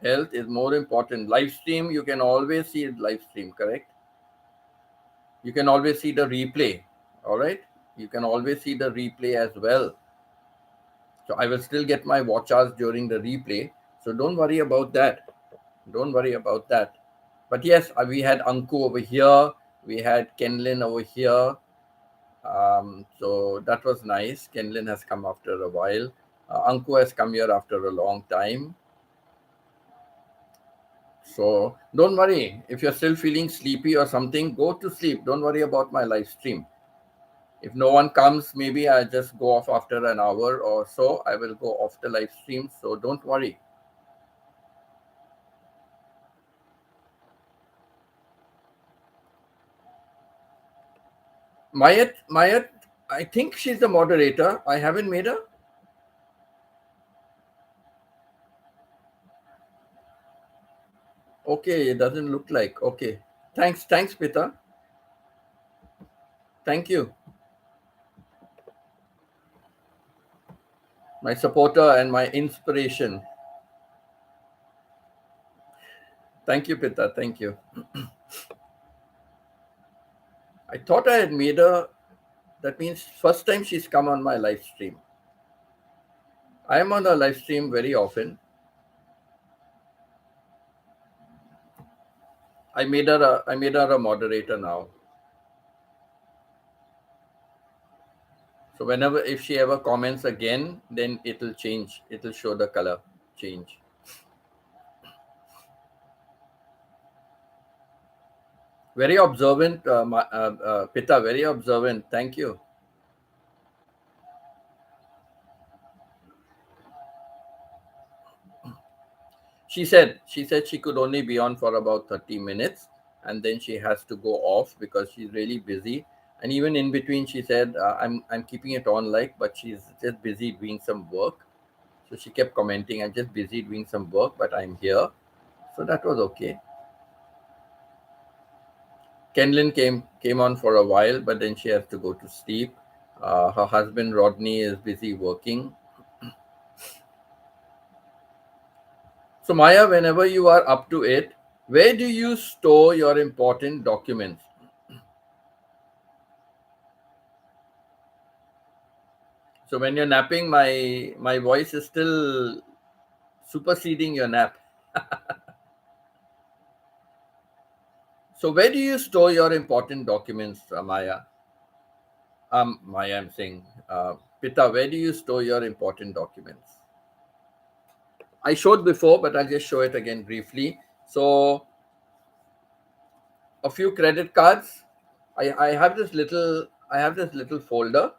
Health is more important. Live stream, you can always see it live stream, correct? You can always see the replay. All right. You can always see the replay as well. So I will still get my watch hours during the replay. So don't worry about that. Don't worry about that. But yes, we had Anku over here. We had Kenlin over here. So that was nice. Kenlin has come after a while. Anku has come here after a long time. So don't worry. If you're still feeling sleepy or something, go to sleep. Don't worry about my live stream. If no one comes, maybe I'll just go off after an hour or so. I will go off the live stream. So don't worry. Mayat, I think she's the moderator. I haven't made her. Okay, it doesn't look like. Okay. Thanks, Pita. Thank you. My supporter and my inspiration. Thank you, Pita. Thank you. I thought I had made her. That means first time she's come on my live stream. I am on a live stream very often. I made her a moderator now. So whenever if she ever comments again, then it'll change. It'll show the color change. Very observant, Pita, very observant. Thank you. She said she could only be on for about 30 minutes, and then she has to go off because she's really busy. And even in between, she said, I'm keeping it on, like, but she's just busy doing some work. So she kept commenting, I'm just busy doing some work, but I'm here. So that was okay. Kenlin came on for a while, but then she has to go to sleep. Her husband Rodney is busy working. So Maya, whenever you are up to it, where do you store your important documents? So when you're napping, my voice is still superseding your nap. So where do you store your important documents, Maya? Maya, I'm saying, Pita, where do you store your important documents? I showed before, but I'll just show it again briefly. So a few credit cards. I have this little folder,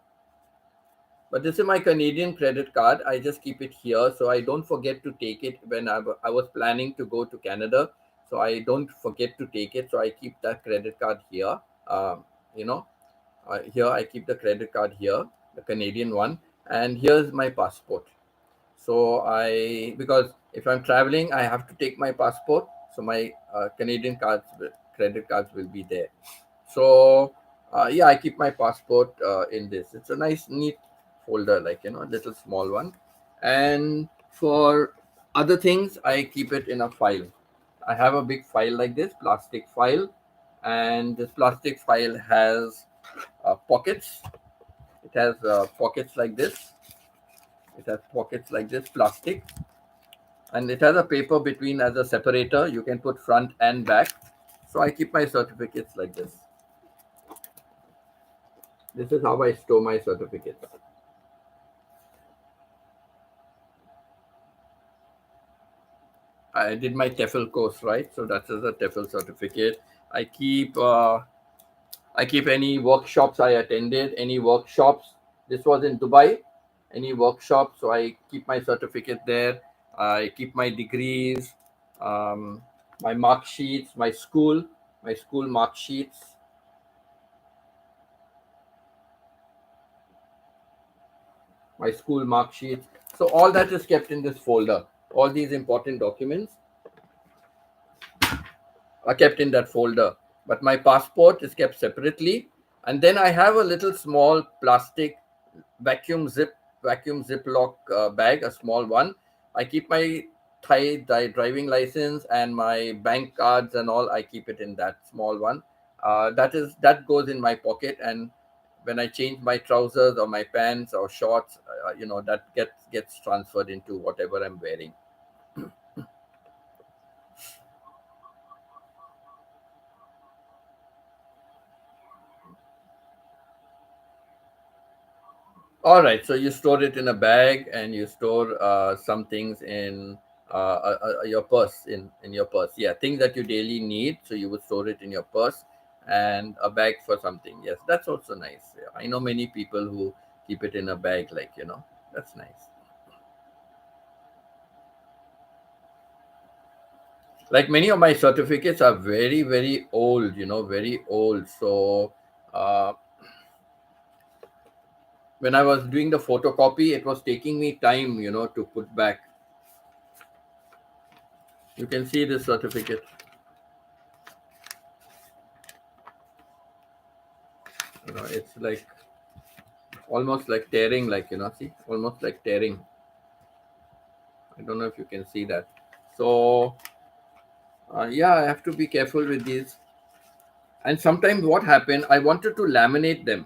but this is my Canadian credit card. I just keep it here so I don't forget to take it when I was planning to go to Canada. So I don't forget to take it. So I keep that credit card here. You know, here I keep the credit card here, the Canadian one, and here's my passport. So because if I'm traveling, I have to take my passport. So my credit cards will be there. So yeah, I keep my passport in this. It's a nice, neat folder, like, a little small one. And for other things, I keep it in a file. I have a big file like this, plastic file, and this plastic file has pockets. It has pockets like this. It has pockets like this, plastic, and it has a paper between as a separator. You can put front and back. So I keep my certificates like this. This is how I store my certificates. I did my TEFL course, right? So that is a TEFL certificate. I keep uh, I keep any workshops I attended, any workshops. This was in Dubai. Any workshops, so I keep my certificate there. I keep my degrees, um, my mark sheets, my school mark sheets, my school mark sheets. So all that is kept in this folder. All these important documents are kept in that folder. But my passport is kept separately. And then I have a little small plastic vacuum zip vacuum ziplock bag, a small one. I keep my driving license and my bank cards and all. I keep it in that small one. That goes in my pocket, and when I change my trousers or my pants or shorts, that gets transferred into whatever I'm wearing. All right, so you store it in a bag, and you store some things in your purse. In your purse, yeah, things that you daily need. So you would store it in your purse, and a bag for something. Yes, that's also nice. Yeah, I know many people who keep it in a bag, like, that's nice. Like many of my certificates are very very old. Very old. So uh, when I was doing the photocopy, it was taking me time, to put back. You can see this certificate. It's like almost like tearing, like, see, almost like tearing. I don't know if you can see that. So yeah, I have to be careful with these. And sometimes what happened, I wanted to laminate them,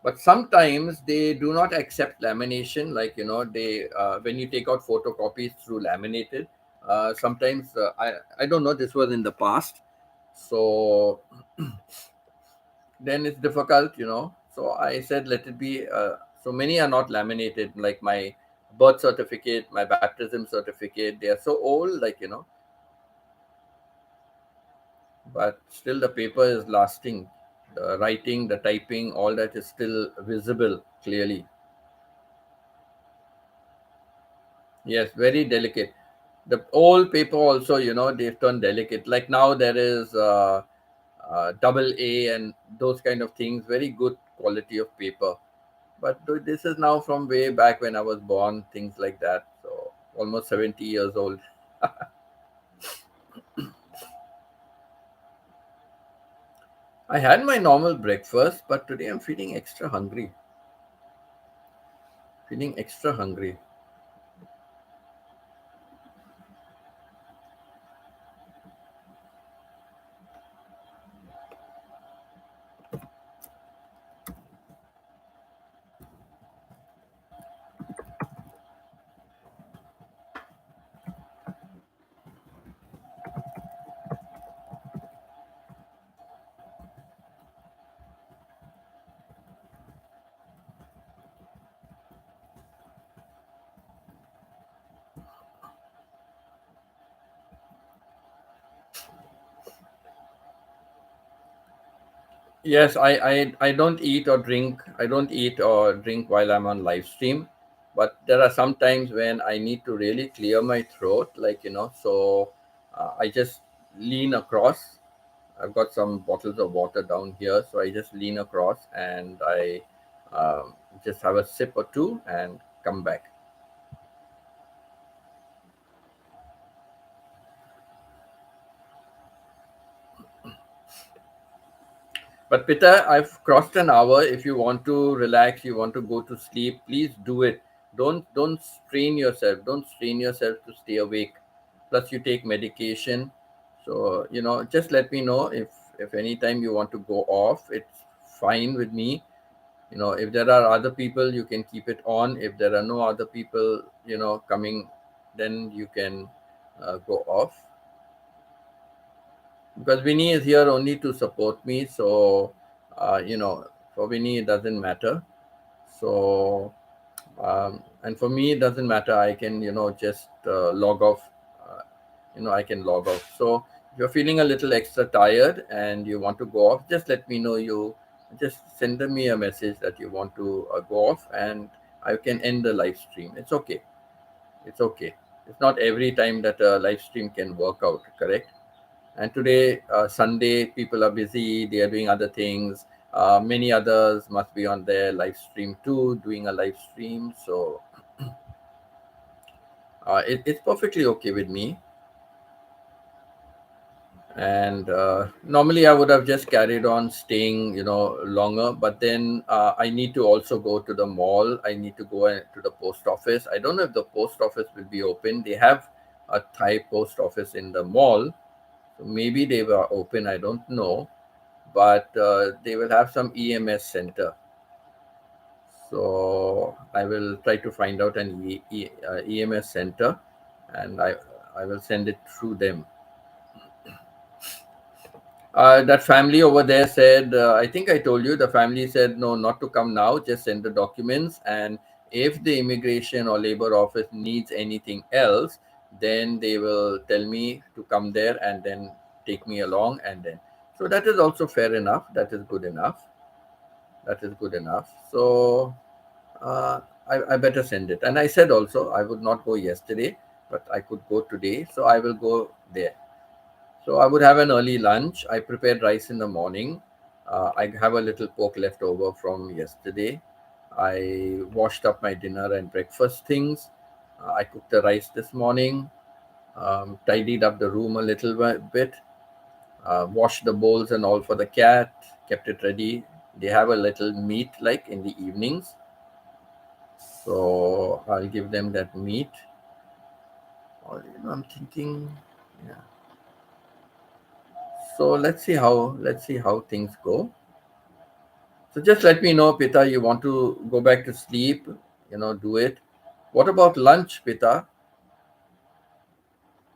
but sometimes they do not accept lamination, like, they when you take out photocopies through laminated, sometimes I don't know, this was in the past. So then it's difficult, so I said, let it be. So many are not laminated, like my birth certificate, my baptism certificate. They are so old, like, but still the paper is lasting. The writing, the typing, all that is still visible clearly. Yes, very delicate. The old paper also, they've turned delicate. Like now there is double A and those kind of things, very good quality of paper. But this is now from way back when I was born, things like that. So almost 70 years old. I had my normal breakfast, but today I'm feeling extra hungry. Feeling extra hungry. Yes, I don't eat or drink. I don't eat or drink while I'm on live stream. But there are some times when I need to really clear my throat, so I just lean across. I've got some bottles of water down here, so I just lean across and I just have a sip or two and come back. But Pita, I've crossed an hour. If you want to relax, you want to go to sleep, please do it. Don't strain yourself. Don't strain yourself to stay awake. Plus, you take medication, so just let me know if anytime you want to go off. It's fine with me. If there are other people, you can keep it on. If there are no other people, coming, then you can go off. Because Vinny is here only to support me. So, for Vinny, it doesn't matter. So, and for me, it doesn't matter. I can, just log off. I can log off. So, if you're feeling a little extra tired and you want to go off, just let me know. You just send me a message that you want to go off, and I can end the live stream. It's okay. It's okay. It's not every time that a live stream can work out, correct? And today, Sunday, people are busy, they are doing other things. Many others must be on their live stream too, doing a live stream. So it's perfectly okay with me. And normally I would have just carried on staying, longer. But then I need to also go to the mall. I need to go to the post office. I don't know if the post office will be open. They have a Thai post office in the mall. So maybe they were open. I don't know, but they will have some EMS center. So I will try to find out an EMS center, and I will send it through them. That family over there said, I think I told you, the family said no, not to come now. Just send the documents, and if the immigration or labor office needs anything else, then they will tell me to come there and then take me along, and then. So that is also fair enough. That is good enough. That is good enough. So I better send it. And I said also I would not go yesterday, but I could go today. So I will go there. So I would have an early lunch. I prepared rice in the morning. I have a little pork left over from yesterday. I washed up my dinner and breakfast things. I cooked the rice this morning, tidied up the room a little bit, washed the bowls and all for the cat, kept it ready. They have a little meat like in the evenings. So I'll give them that meat. Or, I'm thinking, yeah. So let's see how things go. So just let me know, Pita. You want to go back to sleep? Do it. What about lunch, Pita?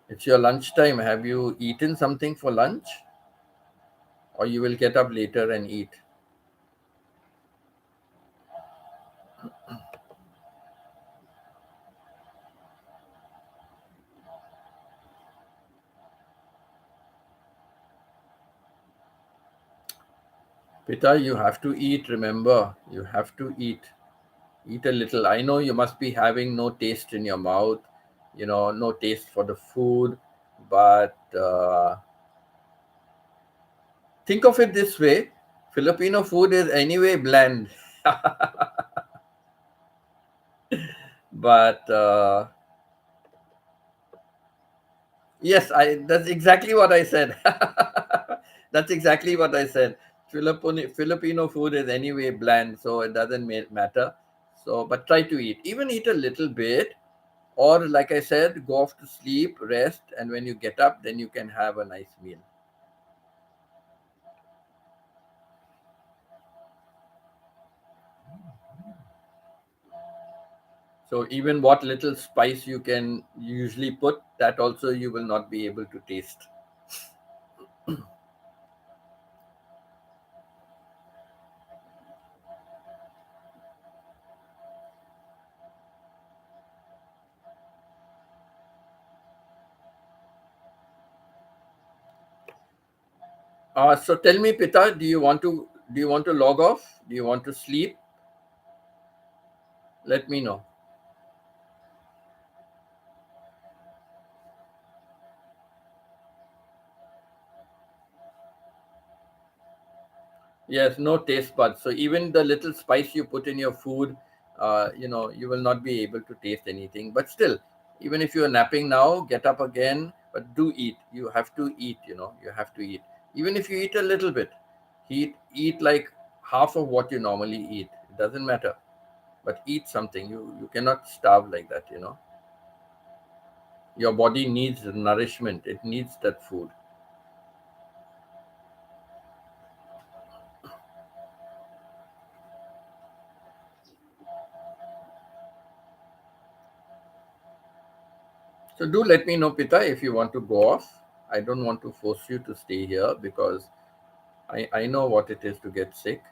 It's your lunchtime. Have you eaten something for lunch, or you will get up later and eat? Pita, you have to eat. Remember, you have to eat. Eat a little. I know you must be having no taste in your mouth, no taste for the food, but think of it this way: Filipino food is anyway bland. But yes, I that's exactly what I said. That's exactly what I said. Filipino food is anyway bland, so it doesn't matter. So, but try to eat. Even eat a little bit, or like I said, go off to sleep, rest, and when you get up, then you can have a nice meal. So, even what little spice you can usually put, that also you will not be able to taste. So tell me, Pita, do you want to log off? Do you want to sleep? Let me know. Yes, no taste buds. So even the little spice you put in your food, you will not be able to taste anything. But still, even if you're napping now, get up again, but do eat. You have to eat, you have to eat. Even if you eat a little bit, eat like half of what you normally eat. It doesn't matter. But eat something. You cannot starve like that. Your body needs nourishment. It needs that food. So do let me know, Pita, if you want to go off. I don't want to force you to stay here because I know what it is to get sick.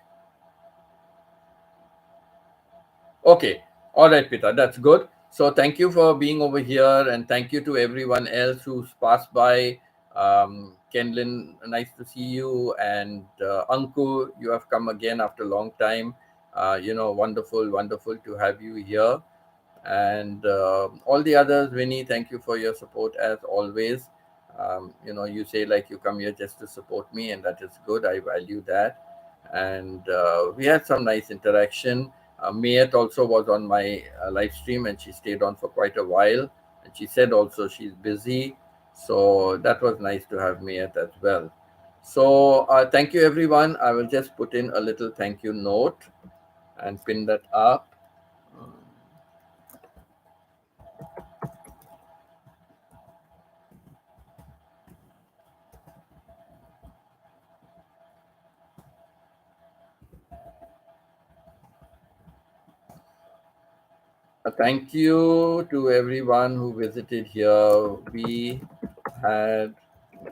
Okay. All right, Pita. That's good. So thank you for being over here and thank you to everyone else who's passed by. Kenlin, nice to see you. And Anku, you have come again after a long time. Wonderful, wonderful to have you here. And all the others, Vinny, thank you for your support as always. You say like you come here just to support me, and that is good. I value that. And we had some nice interaction. Mayat also was on my live stream, and she stayed on for quite a while. And she said also she's busy, so that was nice to have Mayat as well. So thank you, everyone. I will just put in a little thank you note and pin that up. Thank you to everyone who visited here. We had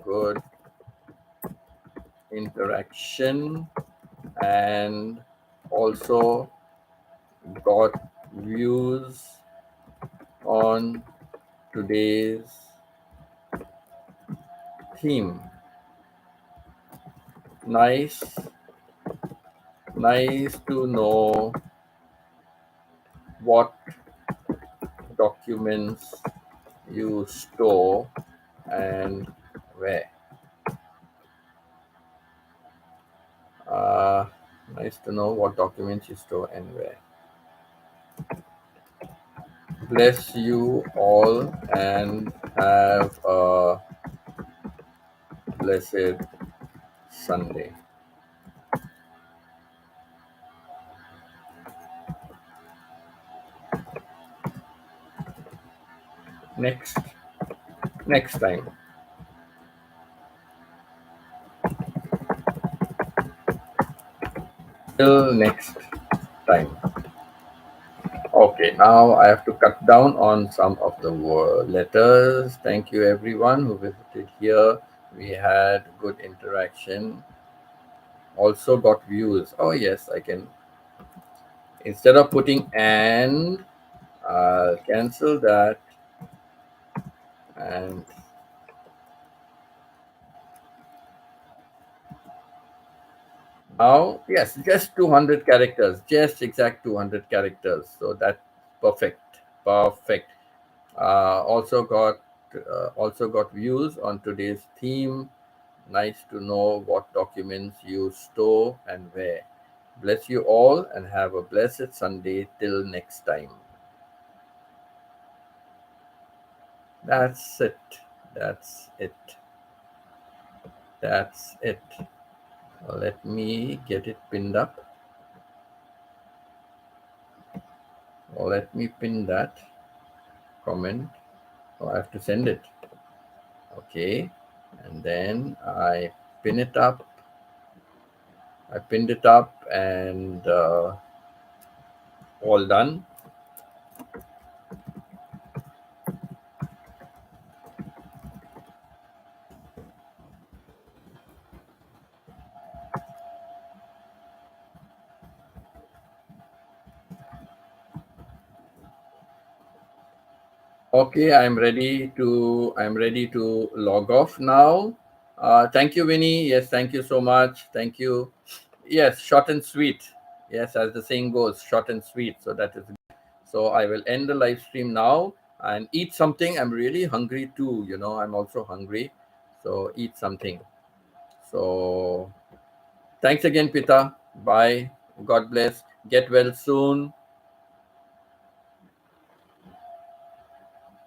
good interaction and also got views on today's theme. Nice, nice to know what documents you store and where. Uh, Nice to know what documents you store and where. Bless you all and have a blessed Sunday. Next, next time. Till next time. Okay, now I have to cut down on some of the letters. Thank you, everyone who visited here. We had good interaction. Also got views. Oh, yes, I can. Instead of putting and, I'll cancel that and Now, yes, just 200 characters, just exact 200 characters. So that's perfect, perfect. Also got views on today's theme. Nice to know what documents you store and where. Bless you all and have a blessed Sunday till next time. That's it. That's it. That's it. Let me get it pinned up. Let me pin that comment. Oh, I have to send it. Okay. And then I pin it up. I pinned it up and all done. Okay, I'm ready to log off now. Thank you, Winnie. Yes, thank you so much. Thank you. Yes, short and sweet. Yes, as the saying goes, short and sweet. So that is so I will end the live stream now and eat something. I'm really hungry too, I'm also hungry. So eat something. So thanks again, Pita. Bye. God bless. Get well soon.